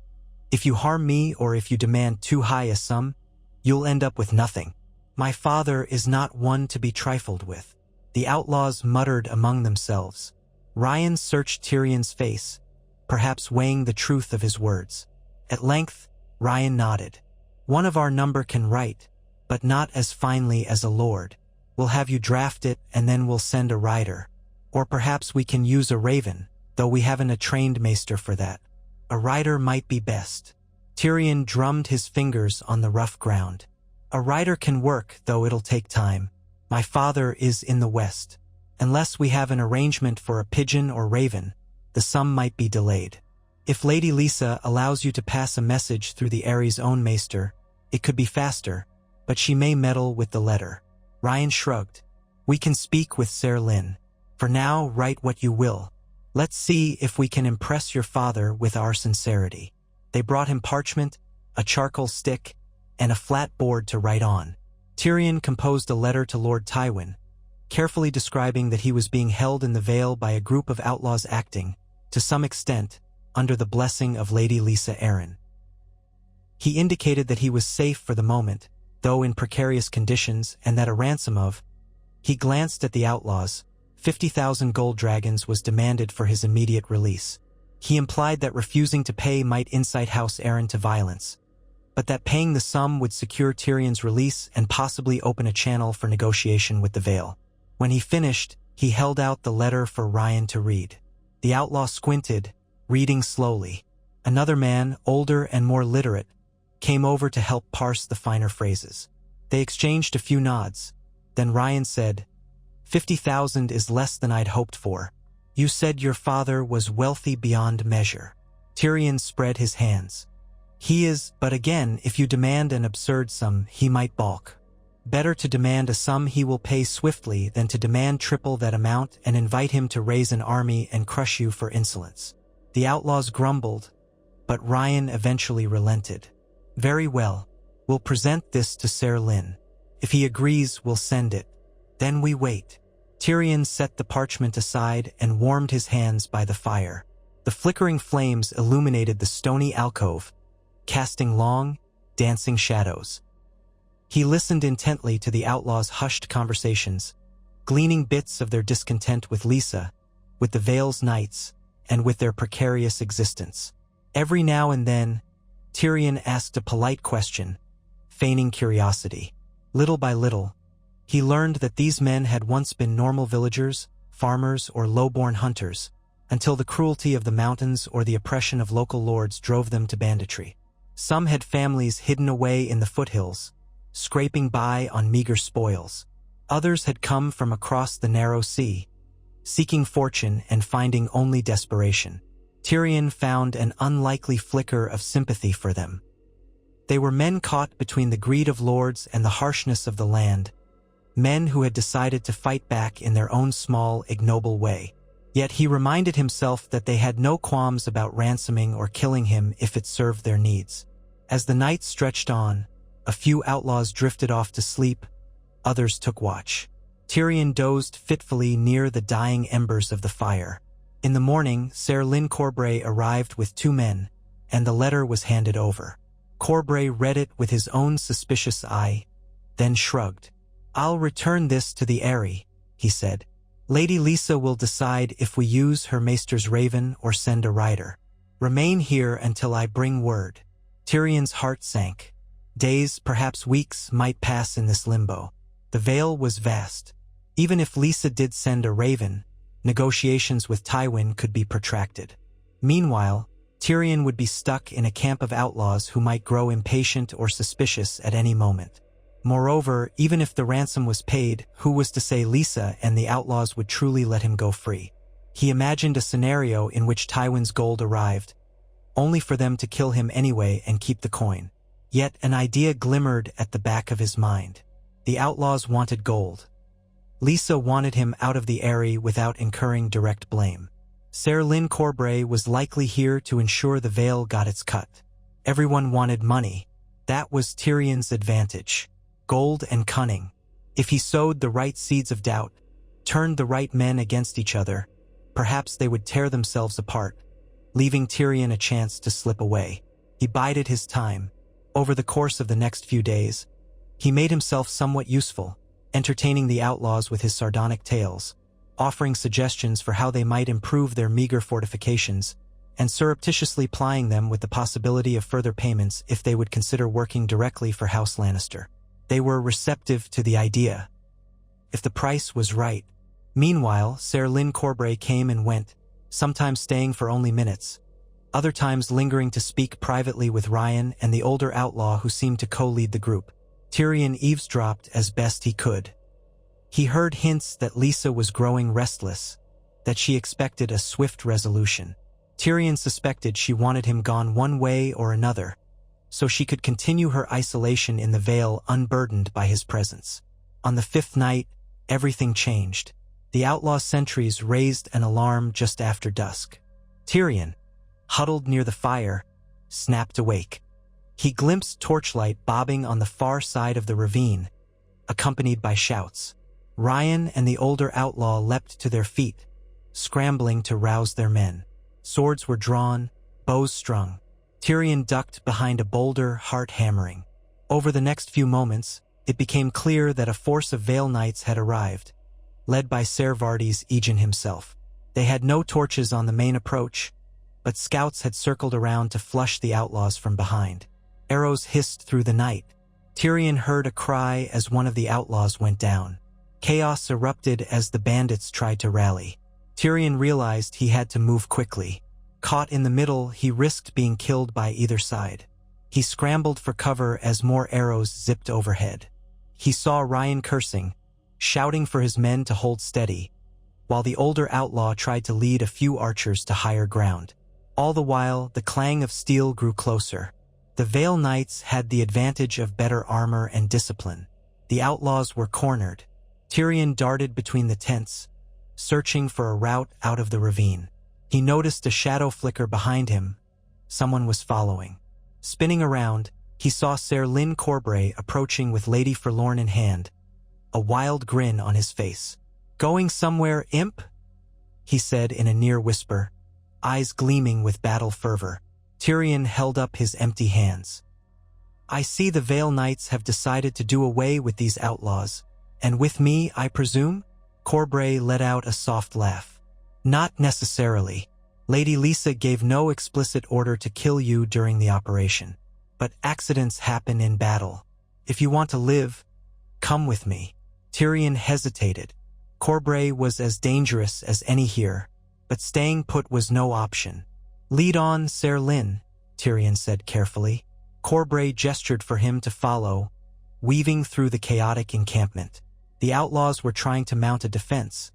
if you harm me or if you demand too high a sum, you'll end up with nothing. My father is not one to be trifled with." The outlaws muttered among themselves. Ryan searched Tyrion's face, perhaps weighing the truth of his words. At length, Ryan nodded. "One of our number can write, but not as finely as a lord. We'll have you draft it and then we'll send a rider. Or perhaps we can use a raven, though we haven't a trained maester for that. A rider might be best." Tyrion drummed his fingers on the rough ground. "A rider can work, though it'll take time. My father is in the west. Unless we have an arrangement for a pigeon or raven, the sum might be delayed. If Lady Lysa allows you to pass a message through the Eyrie's own maester, it could be faster, but she may meddle with the letter." Ryan shrugged. "We can speak with Ser Lyn. For now, write what you will. Let's see if we can impress your father with our sincerity." They brought him parchment, a charcoal stick, and a flat board to write on. Tyrion composed a letter to Lord Tywin, carefully describing that he was being held in the Vale by a group of outlaws acting, to some extent, under the blessing of Lady Lysa Arryn. He indicated that he was safe for the moment, though in precarious conditions, and that a ransom of— He glanced at the outlaws. 50,000 gold dragons was demanded for his immediate release. He implied that refusing to pay might incite House Arryn to violence, but that paying the sum would secure Tyrion's release and possibly open a channel for negotiation with the Vale. When he finished, he held out the letter for Ryan to read. The outlaw squinted, reading slowly. Another man, older and more literate, came over to help parse the finer phrases. They exchanged a few nods. Then Ryan said, 50,000 is less than I'd hoped for. You said your father was wealthy beyond measure. Tyrion spread his hands. He is, but again, if you demand an absurd sum, he might balk. Better to demand a sum he will pay swiftly than to demand triple that amount and invite him to raise an army and crush you for insolence. The outlaws grumbled, but Ryan eventually relented. Very well, we'll present this to Ser Lyn. If he agrees, we'll send it. Then we wait. Tyrion set the parchment aside and warmed his hands by the fire. The flickering flames illuminated the stony alcove, casting long, dancing shadows. He listened intently to the outlaws' hushed conversations, gleaning bits of their discontent with Lysa, with the Vale's knights, and with their precarious existence. Every now and then, Tyrion asked a polite question, feigning curiosity. Little by little, he learned that these men had once been normal villagers, farmers, or low-born hunters, until the cruelty of the mountains or the oppression of local lords drove them to banditry. Some had families hidden away in the foothills, scraping by on meager spoils. Others had come from across the narrow sea, seeking fortune and finding only desperation. Tyrion found an unlikely flicker of sympathy for them. They were men caught between the greed of lords and the harshness of the land, men who had decided to fight back in their own small, ignoble way. Yet he reminded himself that they had no qualms about ransoming or killing him if it served their needs. As the night stretched on, a few outlaws drifted off to sleep, others took watch. Tyrion dozed fitfully near the dying embers of the fire. In the morning, Ser Lyn Corbray arrived with 2 men, and the letter was handed over. Corbray read it with his own suspicious eye, then shrugged. I'll return this to the Eyrie, he said. Lady Lysa will decide if we use her maester's raven or send a rider. Remain here until I bring word. Tyrion's heart sank. Days, perhaps weeks, might pass in this limbo. The Vale was vast. Even if Lysa did send a raven, negotiations with Tywin could be protracted. Meanwhile, Tyrion would be stuck in a camp of outlaws who might grow impatient or suspicious at any moment. Moreover, even if the ransom was paid, who was to say Lysa and the outlaws would truly let him go free? He imagined a scenario in which Tywin's gold arrived, only for them to kill him anyway and keep the coin. Yet an idea glimmered at the back of his mind. The outlaws wanted gold. Lysa wanted him out of the Eyrie without incurring direct blame. Ser Lyn Corbray was likely here to ensure the Vale got its cut. Everyone wanted money. That was Tyrion's advantage. Gold and cunning. If he sowed the right seeds of doubt, turned the right men against each other, perhaps they would tear themselves apart, leaving Tyrion a chance to slip away. He bided his time. Over the course of the next few days, he made himself somewhat useful, entertaining the outlaws with his sardonic tales, offering suggestions for how they might improve their meager fortifications, and surreptitiously plying them with the possibility of further payments if they would consider working directly for House Lannister. They were receptive to the idea, if the price was right. Meanwhile, Ser Lyn Corbray came and went, sometimes staying for only minutes, other times lingering to speak privately with Ryan and the older outlaw who seemed to co-lead the group. Tyrion eavesdropped as best he could. He heard hints that Lysa was growing restless, that she expected a swift resolution. Tyrion suspected she wanted him gone one way or another, so she could continue her isolation in the Vale unburdened by his presence. On the 5th night, everything changed. The outlaw sentries raised an alarm just after dusk. Tyrion, huddled near the fire, snapped awake. He glimpsed torchlight bobbing on the far side of the ravine, accompanied by shouts. Ryan and the older outlaw leapt to their feet, scrambling to rouse their men. Swords were drawn, bows strung. Tyrion ducked behind a boulder, heart hammering. Over the next few moments, it became clear that a force of Vale Knights had arrived, led by Ser Vardis Egen himself. They had no torches on the main approach, but scouts had circled around to flush the outlaws from behind. Arrows hissed through the night. Tyrion heard a cry as one of the outlaws went down. Chaos erupted as the bandits tried to rally. Tyrion realized he had to move quickly. Caught in the middle, he risked being killed by either side. He scrambled for cover as more arrows zipped overhead. He saw Ryan cursing, shouting for his men to hold steady, while the older outlaw tried to lead a few archers to higher ground. All the while, the clang of steel grew closer. The Vale Knights had the advantage of better armor and discipline. The outlaws were cornered. Tyrion darted between the tents, searching for a route out of the ravine. He noticed a shadow flicker behind him. Someone was following. Spinning around, he saw Ser Lyn Corbray approaching with Lady Forlorn in hand, a wild grin on his face. "Going somewhere, imp?" he said in a near whisper, eyes gleaming with battle fervor. Tyrion held up his empty hands. "I see the Vale Knights have decided to do away with these outlaws, and with me, I presume?" Corbray let out a soft laugh. "Not necessarily. Lady Lisa gave no explicit order to kill you during the operation. But accidents happen in battle. If you want to live, come with me." Tyrion hesitated. Corbray was as dangerous as any here, but staying put was no option. "Lead on, Ser Lyn," Tyrion said carefully. Corbray gestured for him to follow, weaving through the chaotic encampment. The outlaws were trying to mount a defense,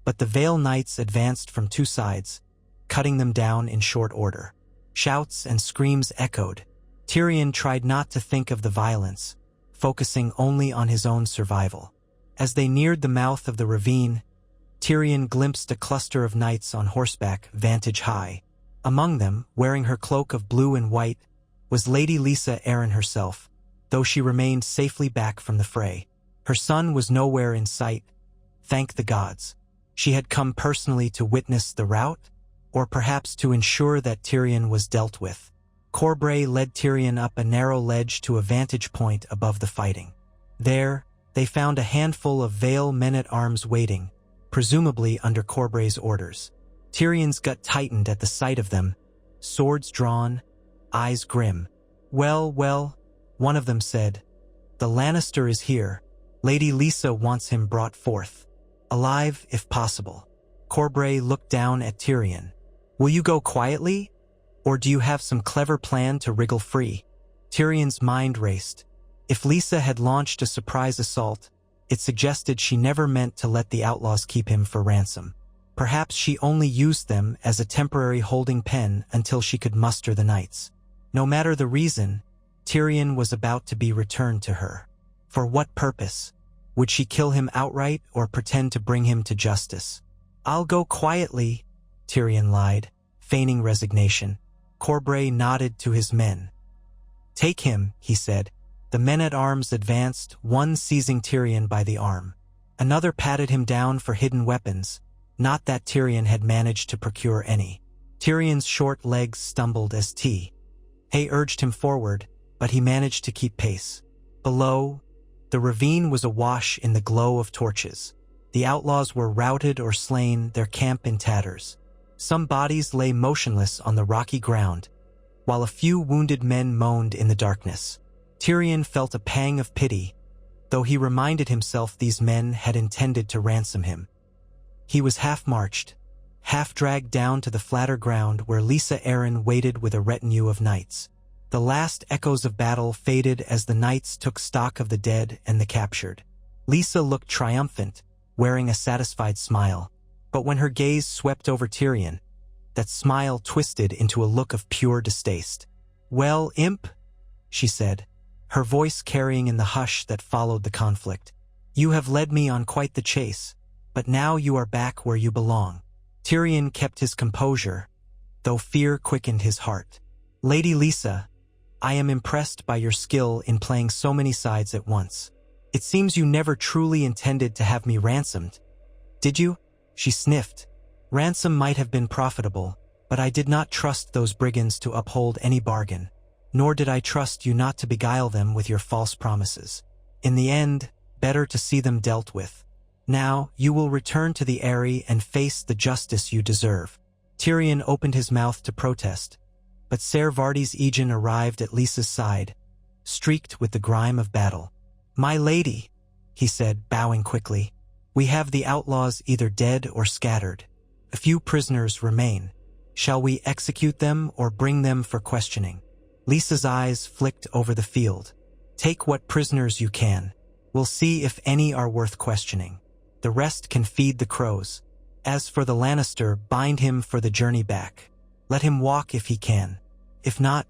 but the Vale Knights advanced from two sides, cutting them down in short order. Shouts and screams echoed. Tyrion tried not to think of the violence, focusing only on his own survival. As they neared the mouth of the ravine, Tyrion glimpsed a cluster of knights on horseback, vantage high. Among them, wearing her cloak of blue and white, was Lady Lisa Arryn herself, though she remained safely back from the fray. Her son was nowhere in sight. Thank the gods. She had come personally to witness the rout, or perhaps to ensure that Tyrion was dealt with. Corbray led Tyrion up a narrow ledge to a vantage point above the fighting. There, they found a handful of Vale men-at-arms waiting, presumably under Corbray's orders. Tyrion's gut tightened at the sight of them, swords drawn, eyes grim. Well, one of them said, "The Lannister is here. Lady Lisa wants him brought forth. Alive, if possible." Corbray looked down at Tyrion. "Will you go quietly? Or do you have some clever plan to wriggle free?" Tyrion's mind raced. If Lisa had launched a surprise assault, it suggested she never meant to let the outlaws keep him for ransom. Perhaps she only used them as a temporary holding pen until she could muster the knights. No matter the reason, Tyrion was about to be returned to her. For what purpose? Would she kill him outright or pretend to bring him to justice? "I'll go quietly," Tyrion lied, feigning resignation. Corbray nodded to his men. "Take him," he said. The men-at-arms advanced, one seizing Tyrion by the arm. Another patted him down for hidden weapons, not that Tyrion had managed to procure any. Tyrion's short legs stumbled as Hay urged him forward, but he managed to keep pace. Below, the ravine was awash in the glow of torches. The outlaws were routed or slain, their camp in tatters. Some bodies lay motionless on the rocky ground, while a few wounded men moaned in the darkness. Tyrion felt a pang of pity, though he reminded himself these men had intended to ransom him. He was half-marched, half-dragged down to the flatter ground where Lisa Arryn waited with a retinue of knights. The last echoes of battle faded as the knights took stock of the dead and the captured. Lisa looked triumphant, wearing a satisfied smile, but when her gaze swept over Tyrion, that smile twisted into a look of pure distaste. "Well, imp," she said, her voice carrying in the hush that followed the conflict. "You have led me on quite the chase, but now you are back where you belong." Tyrion kept his composure, though fear quickened his heart. "Lady Lisa, I am impressed by your skill in playing so many sides at once. It seems you never truly intended to have me ransomed. Did you?" She sniffed. "Ransom might have been profitable, but I did not trust those brigands to uphold any bargain. Nor did I trust you not to beguile them with your false promises. In the end, better to see them dealt with. Now, you will return to the Eyrie and face the justice you deserve." Tyrion opened his mouth to protest, but Ser Vardis Egen arrived at Lisa's side, streaked with the grime of battle. "My lady," he said, bowing quickly, "we have the outlaws either dead or scattered. A few prisoners remain." Shall we execute them or bring them for questioning? Lysa's eyes flicked over the field. Take what prisoners you can. We'll see if any are worth questioning. The rest can feed the crows. As for the Lannister, bind him for the journey back. Let him walk if he can. If not,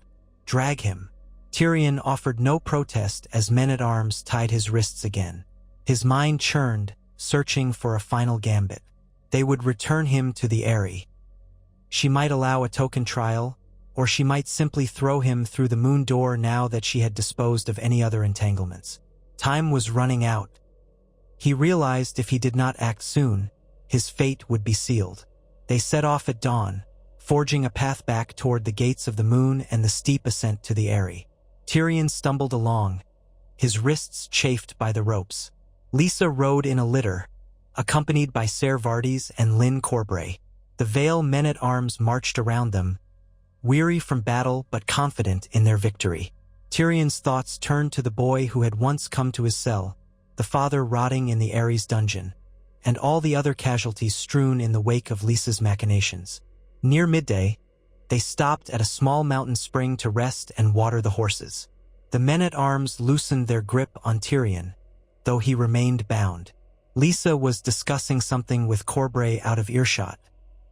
drag him. Tyrion offered no protest as men-at-arms tied his wrists again. His mind churned, searching for a final gambit. They would return him to the Eyrie. She might allow a token trial, or she might simply throw him through the moon door now that she had disposed of any other entanglements. Time was running out. He realized if he did not act soon, his fate would be sealed. They set off at dawn, forging a path back toward the gates of the moon and the steep ascent to the Eyrie. Tyrion stumbled along, his wrists chafed by the ropes. Lysa rode in a litter, accompanied by Ser Vardis and Lyn Corbray. The Vale men-at-arms marched around them, weary from battle but confident in their victory. Tyrion's thoughts turned to the boy who had once come to his cell, the father rotting in the Eyries dungeon, and all the other casualties strewn in the wake of Lysa's machinations. Near midday, they stopped at a small mountain spring to rest and water the horses. The men-at-arms loosened their grip on Tyrion, though he remained bound. Lysa was discussing something with Corbray out of earshot.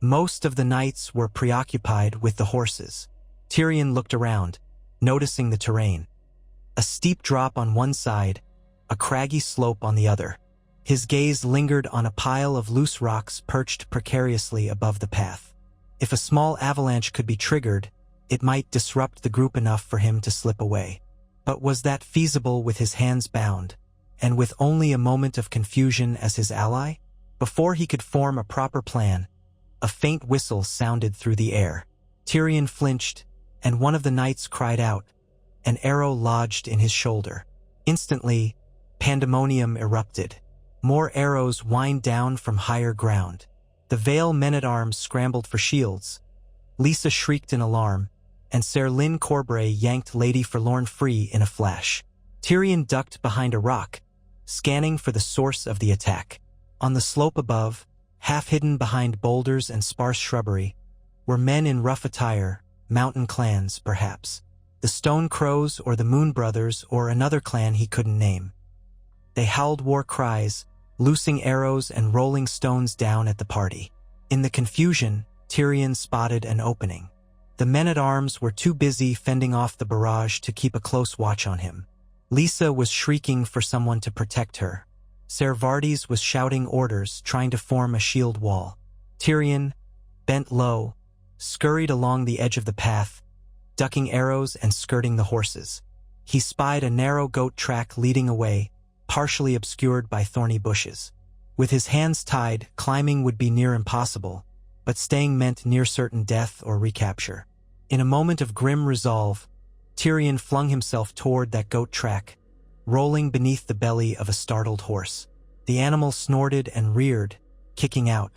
Most of the knights were preoccupied with the horses. Tyrion looked around, noticing the terrain. A steep drop on one side, a craggy slope on the other. His gaze lingered on a pile of loose rocks perched precariously above the path. If a small avalanche could be triggered, it might disrupt the group enough for him to slip away. But was that feasible with his hands bound, and with only a moment of confusion as his ally? Before he could form a proper plan, a faint whistle sounded through the air. Tyrion flinched, and one of the knights cried out. An arrow lodged in his shoulder. Instantly, pandemonium erupted. More arrows whined down from higher ground. The Vale men-at-arms scrambled for shields. Lysa shrieked in alarm, and Ser Lyn Corbray yanked Lady Forlorn free in a flash. Tyrion ducked behind a rock, scanning for the source of the attack. On the slope above, half hidden behind boulders and sparse shrubbery, were men in rough attire, mountain clans, perhaps. The Stone Crows or the Moon Brothers or another clan he couldn't name. They howled war cries, loosing arrows and rolling stones down at the party. In the confusion, Tyrion spotted an opening. The men-at-arms were too busy fending off the barrage to keep a close watch on him. Lysa was shrieking for someone to protect her. Ser Vardis was shouting orders, trying to form a shield wall. Tyrion, bent low, scurried along the edge of the path, ducking arrows and skirting the horses. He spied a narrow goat track leading away, partially obscured by thorny bushes. With his hands tied, climbing would be near impossible, but staying meant near certain death or recapture. In a moment of grim resolve, Tyrion flung himself toward that goat track, rolling beneath the belly of a startled horse. The animal snorted and reared, kicking out.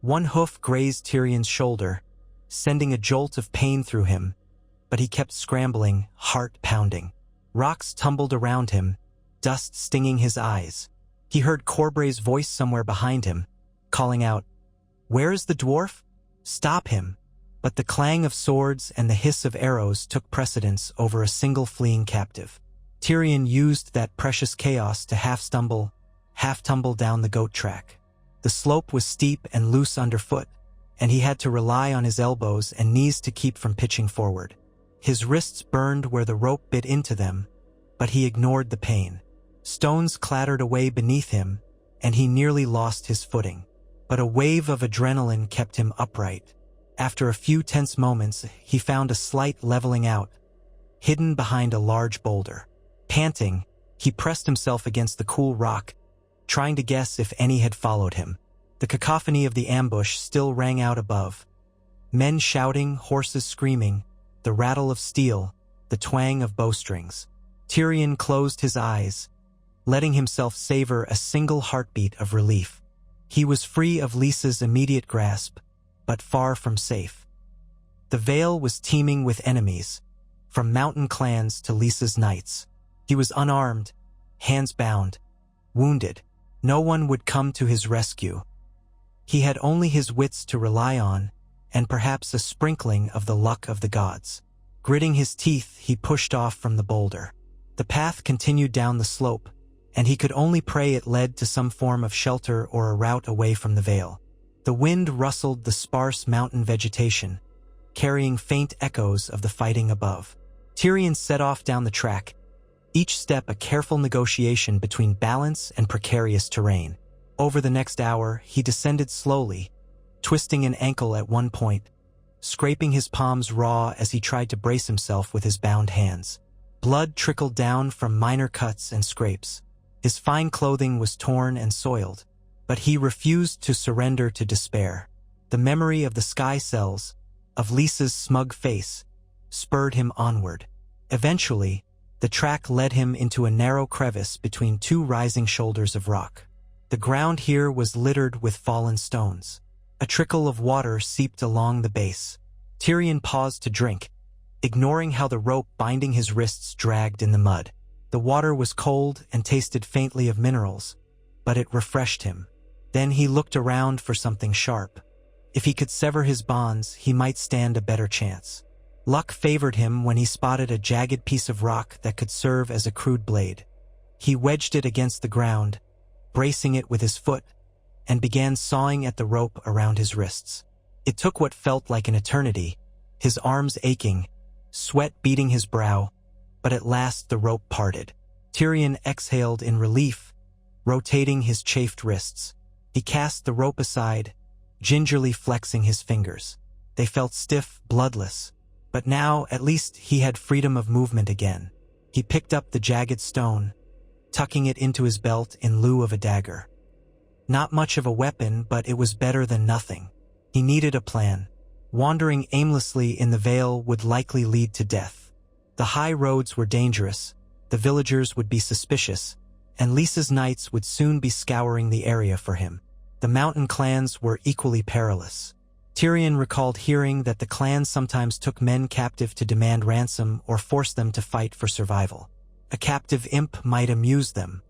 One hoof grazed Tyrion's shoulder, sending a jolt of pain through him, but he kept scrambling, heart pounding. Rocks tumbled around him, dust stinging his eyes. He heard Corbray's voice somewhere behind him, calling out, "Where is the dwarf? Stop him!" But the clang of swords and the hiss of arrows took precedence over a single fleeing captive. Tyrion used that precious chaos to half-stumble, half-tumble down the goat track. The slope was steep and loose underfoot, and he had to rely on his elbows and knees to keep from pitching forward. His wrists burned where the rope bit into them, but he ignored the pain. Stones clattered away beneath him, and he nearly lost his footing. But a wave of adrenaline kept him upright. After a few tense moments, he found a slight leveling out, hidden behind a large boulder. Panting, he pressed himself against the cool rock, trying to guess if any had followed him. The cacophony of the ambush still rang out above. Men shouting, horses screaming, the rattle of steel, the twang of bowstrings. Tyrion closed his eyes, letting himself savor a single heartbeat of relief. He was free of Lysa's immediate grasp, but far from safe. The Vale was teeming with enemies, from mountain clans to Lysa's knights. He was unarmed, hands bound, wounded. No one would come to his rescue. He had only his wits to rely on, and perhaps a sprinkling of the luck of the gods. Gritting his teeth, he pushed off from the boulder. The path continued down the slope, and he could only pray it led to some form of shelter or a route away from the vale. The wind rustled the sparse mountain vegetation, carrying faint echoes of the fighting above. Tyrion set off down the track, each step a careful negotiation between balance and precarious terrain. Over the next hour, he descended slowly, twisting an ankle at one point, scraping his palms raw as he tried to brace himself with his bound hands. Blood trickled down from minor cuts and scrapes. His fine clothing was torn and soiled, but he refused to surrender to despair. The memory of the sky cells, of Lisa's smug face, spurred him onward. Eventually, the track led him into a narrow crevice between two rising shoulders of rock. The ground here was littered with fallen stones. A trickle of water seeped along the base. Tyrion paused to drink, ignoring how the rope binding his wrists dragged in the mud. The water was cold and tasted faintly of minerals, but it refreshed him. Then he looked around for something sharp. If he could sever his bonds, he might stand a better chance. Luck favored him when he spotted a jagged piece of rock that could serve as a crude blade. He wedged it against the ground, bracing it with his foot, and began sawing at the rope around his wrists. It took what felt like an eternity, his arms aching, sweat beading his brow, but at last the rope parted. Tyrion exhaled in relief, rotating his chafed wrists. He cast the rope aside, gingerly flexing his fingers. They felt stiff, bloodless, but now at least he had freedom of movement again. He picked up the jagged stone, tucking it into his belt in lieu of a dagger. Not much of a weapon, but it was better than nothing. He needed a plan. Wandering aimlessly in the vale would likely lead to death. The high roads were dangerous, the villagers would be suspicious, and Lisa's knights would soon be scouring the area for him. The mountain clans were equally perilous. Tyrion recalled hearing that the clans sometimes took men captive to demand ransom or force them to fight for survival. A captive imp might amuse them.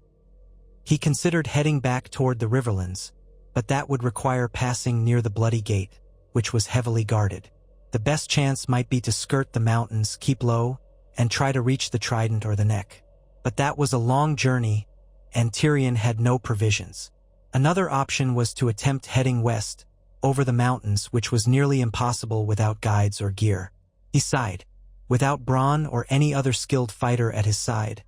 He considered heading back toward the Riverlands, but that would require passing near the Bloody Gate, which was heavily guarded. The best chance might be to skirt the mountains, keep low, and try to reach the Trident or the Neck. But that was a long journey, and Tyrion had no provisions. Another option was to attempt heading west, over the mountains, which was nearly impossible without guides or gear. He sighed. Without Bronn or any other skilled fighter at his side,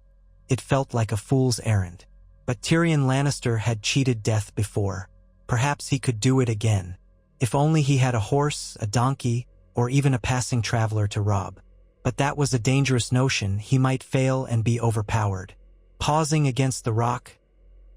it felt like a fool's errand. But Tyrion Lannister had cheated death before. Perhaps he could do it again. If only he had a horse, a donkey, or even a passing traveler to rob. But that was a dangerous notion. He might fail and be overpowered. Pausing against the rock,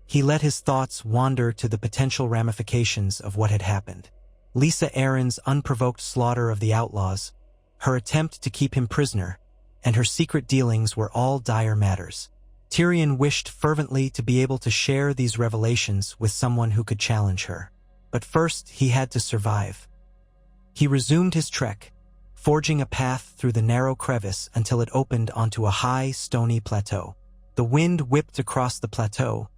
he let his thoughts wander to the potential ramifications of what had happened. Lisa Arryn's unprovoked slaughter of the outlaws, her attempt to keep him prisoner, and her secret dealings were all dire matters. Tyrion wished fervently to be able to share these revelations with someone who could challenge her. But first, he had to survive. He resumed his trek, forging a path through the narrow crevice until it opened onto a high, stony plateau. The wind whipped across the plateau,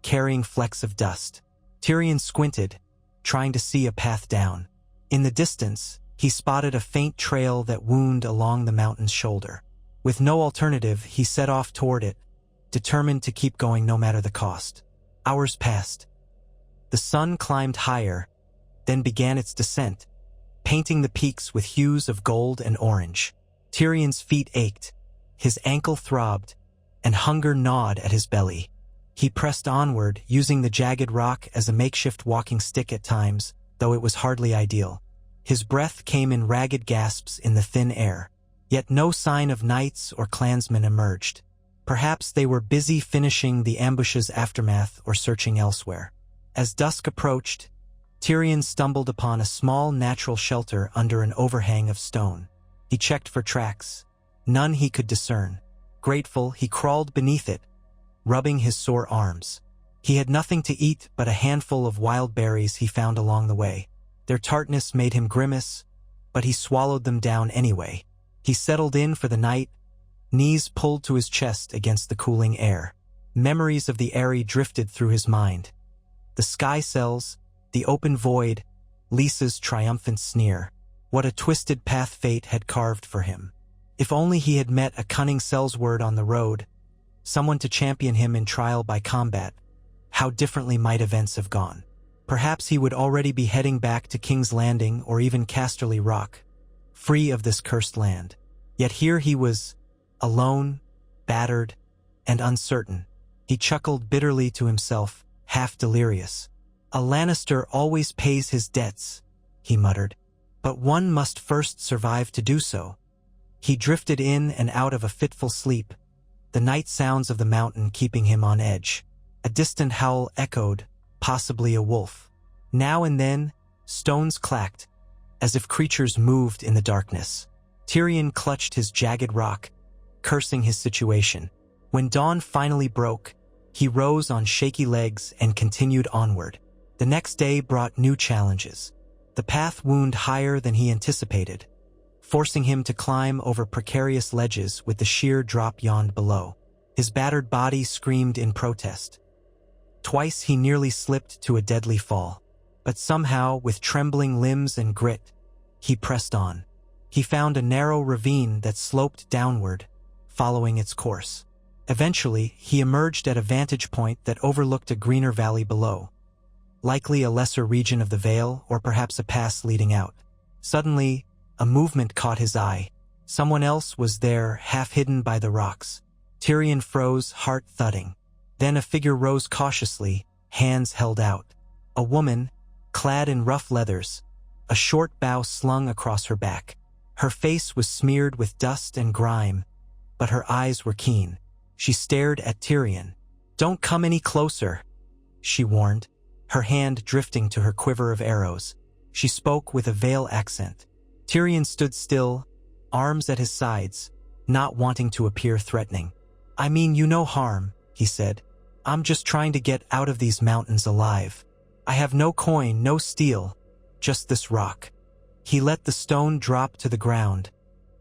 carrying flecks of dust. Tyrion squinted, trying to see a path down. In the distance, he spotted a faint trail that wound along the mountain's shoulder. With no alternative, he set off toward it, determined to keep going no matter the cost. Hours passed. The sun climbed higher, then began its descent, painting the peaks with hues of gold and orange. Tyrion's feet ached, his ankle throbbed, and hunger gnawed at his belly. He pressed onward, using the jagged rock as a makeshift walking stick at times, though it was hardly ideal. His breath came in ragged gasps in the thin air, yet no sign of knights or clansmen emerged. Perhaps they were busy finishing the ambush's aftermath or searching elsewhere. As dusk approached, Tyrion stumbled upon a small natural shelter under an overhang of stone. He checked for tracks. None he could discern. Grateful, he crawled beneath it, rubbing his sore arms. He had nothing to eat but a handful of wild berries he found along the way. Their tartness made him grimace, but he swallowed them down anyway. He settled in for the night, knees pulled to his chest against the cooling air. Memories of the Eyrie drifted through his mind. The sky cells, the open void, Lisa's triumphant sneer. What a twisted path fate had carved for him. If only he had met a cunning sellsword on the road, someone to champion him in trial by combat, how differently might events have gone. Perhaps he would already be heading back to King's Landing or even Casterly Rock, free of this cursed land. Yet here he was, alone, battered, and uncertain. He chuckled bitterly to himself, half delirious. A Lannister always pays his debts, he muttered. But one must first survive to do so. He drifted in and out of a fitful sleep, the night sounds of the mountain keeping him on edge. A distant howl echoed, possibly a wolf. Now and then, stones clacked, as if creatures moved in the darkness. Tyrion clutched his jagged rock, cursing his situation. When dawn finally broke, he rose on shaky legs and continued onward. The next day brought new challenges. The path wound higher than he anticipated, forcing him to climb over precarious ledges with the sheer drop yawned below. His battered body screamed in protest. Twice he nearly slipped to a deadly fall, but somehow, with trembling limbs and grit, he pressed on. He found a narrow ravine that sloped downward, following its course. Eventually, he emerged at a vantage point that overlooked a greener valley below, likely a lesser region of the Vale or perhaps a pass leading out. Suddenly, a movement caught his eye. Someone else was there, half hidden by the rocks. Tyrion froze, heart thudding. Then a figure rose cautiously, hands held out. A woman, clad in rough leathers, a short bough slung across her back. Her face was smeared with dust and grime, but her eyes were keen. She stared at Tyrion. "Don't come any closer," she warned, her hand drifting to her quiver of arrows. She spoke with a Vale accent. Tyrion stood still, arms at his sides, not wanting to appear threatening. "I mean you no harm," he said. "I'm just trying to get out of these mountains alive. I have no coin, no steel, just this rock." He let the stone drop to the ground,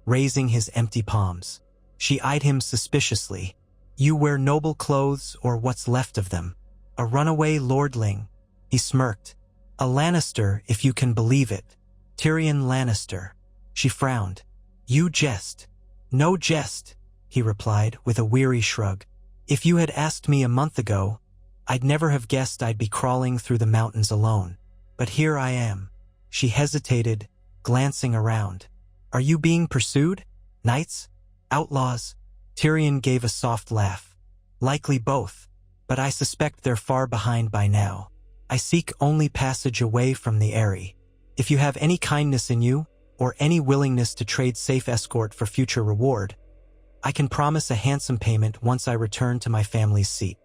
raising his empty palms. She eyed him suspiciously. "You wear noble clothes, or what's left of them. A runaway lordling." He smirked. "A Lannister, if you can believe it. Tyrion Lannister." She frowned. "You jest." "No jest," he replied with a weary shrug. "If you had asked me a month ago, I'd never have guessed I'd be crawling through the mountains alone. But here I am." She hesitated, glancing around. "Are you being pursued? Knights? Outlaws?" Tyrion gave a soft laugh. "Likely both, but I suspect they're far behind by now. I seek only passage away from the Eyrie. If you have any kindness in you, or any willingness to trade safe escort for future reward, I can promise a handsome payment once I return to my family's seat."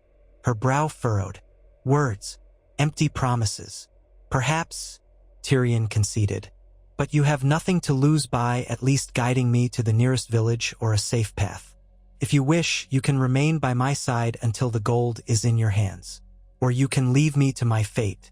Her brow furrowed. Words, empty promises. "Perhaps," Tyrion conceded. "But you have nothing to lose by at least guiding me to the nearest village or a safe path. If you wish, you can remain by my side until the gold is in your hands. Or you can leave me to my fate."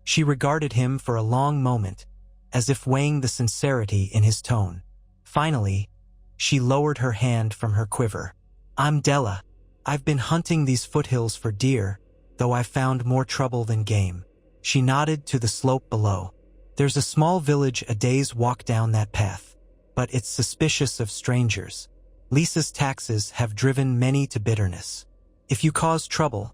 She regarded him for a long moment, as if weighing the sincerity in his tone. Finally, she lowered her hand from her quiver. "I'm Della. I've been hunting these foothills for deer, though I've found more trouble than game." She nodded to the slope below. "There's a small village a day's walk down that path, but it's suspicious of strangers. Lisa's taxes have driven many to bitterness. If you cause trouble,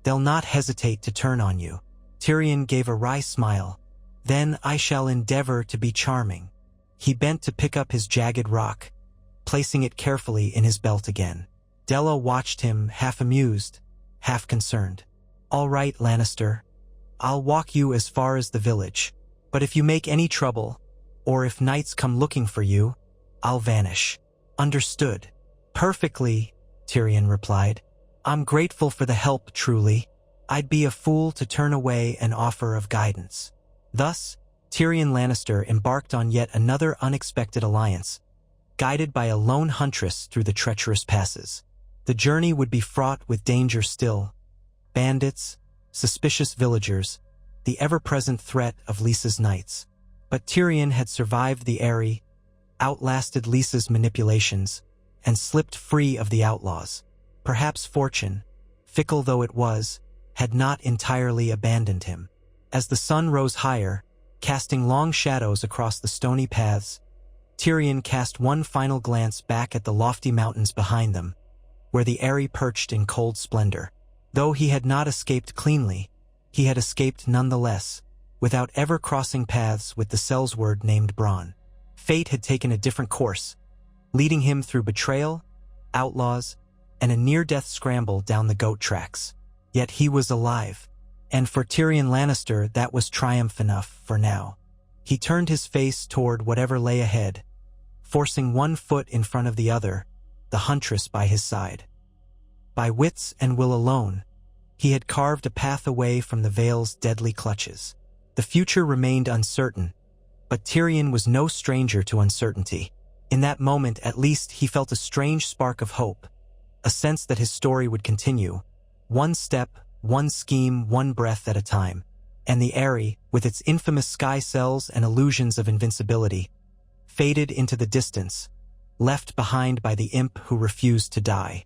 they'll not hesitate to turn on you." Tyrion gave a wry smile. "Then I shall endeavor to be charming." He bent to pick up his jagged rock, placing it carefully in his belt again. Della watched him, half amused, half concerned. "All right, Lannister. I'll walk you as far as the village. But if you make any trouble, or if knights come looking for you, I'll vanish." "Understood." "Perfectly," Tyrion replied. "I'm grateful for the help, truly. I'd be a fool to turn away an offer of guidance." Thus, Tyrion Lannister embarked on yet another unexpected alliance, guided by a lone huntress through the treacherous passes. The journey would be fraught with danger still. Bandits, suspicious villagers, the ever-present threat of Lisa's knights. But Tyrion had survived the Eyrie, outlasted Lisa's manipulations, and slipped free of the outlaws. Perhaps fortune, fickle though it was, had not entirely abandoned him. As the sun rose higher, casting long shadows across the stony paths. Tyrion cast one final glance back at the lofty mountains behind them, where the Eyrie perched in cold splendor. Though he had not escaped cleanly, he had escaped nonetheless, without ever crossing paths with the Sellsword named Bronn. Fate had taken a different course, leading him through betrayal, outlaws, and a near-death scramble down the goat tracks. Yet he was alive, and for Tyrion Lannister that was triumph enough for now. He turned his face toward whatever lay ahead, forcing one foot in front of the other, the huntress by his side. By wits and will alone, he had carved a path away from the Vale's deadly clutches. The future remained uncertain, but Tyrion was no stranger to uncertainty. In that moment, at least, he felt a strange spark of hope, a sense that his story would continue, one step, one scheme, one breath at a time. And the Eyrie, with its infamous sky cells and illusions of invincibility, faded into the distance, left behind by the imp who refused to die.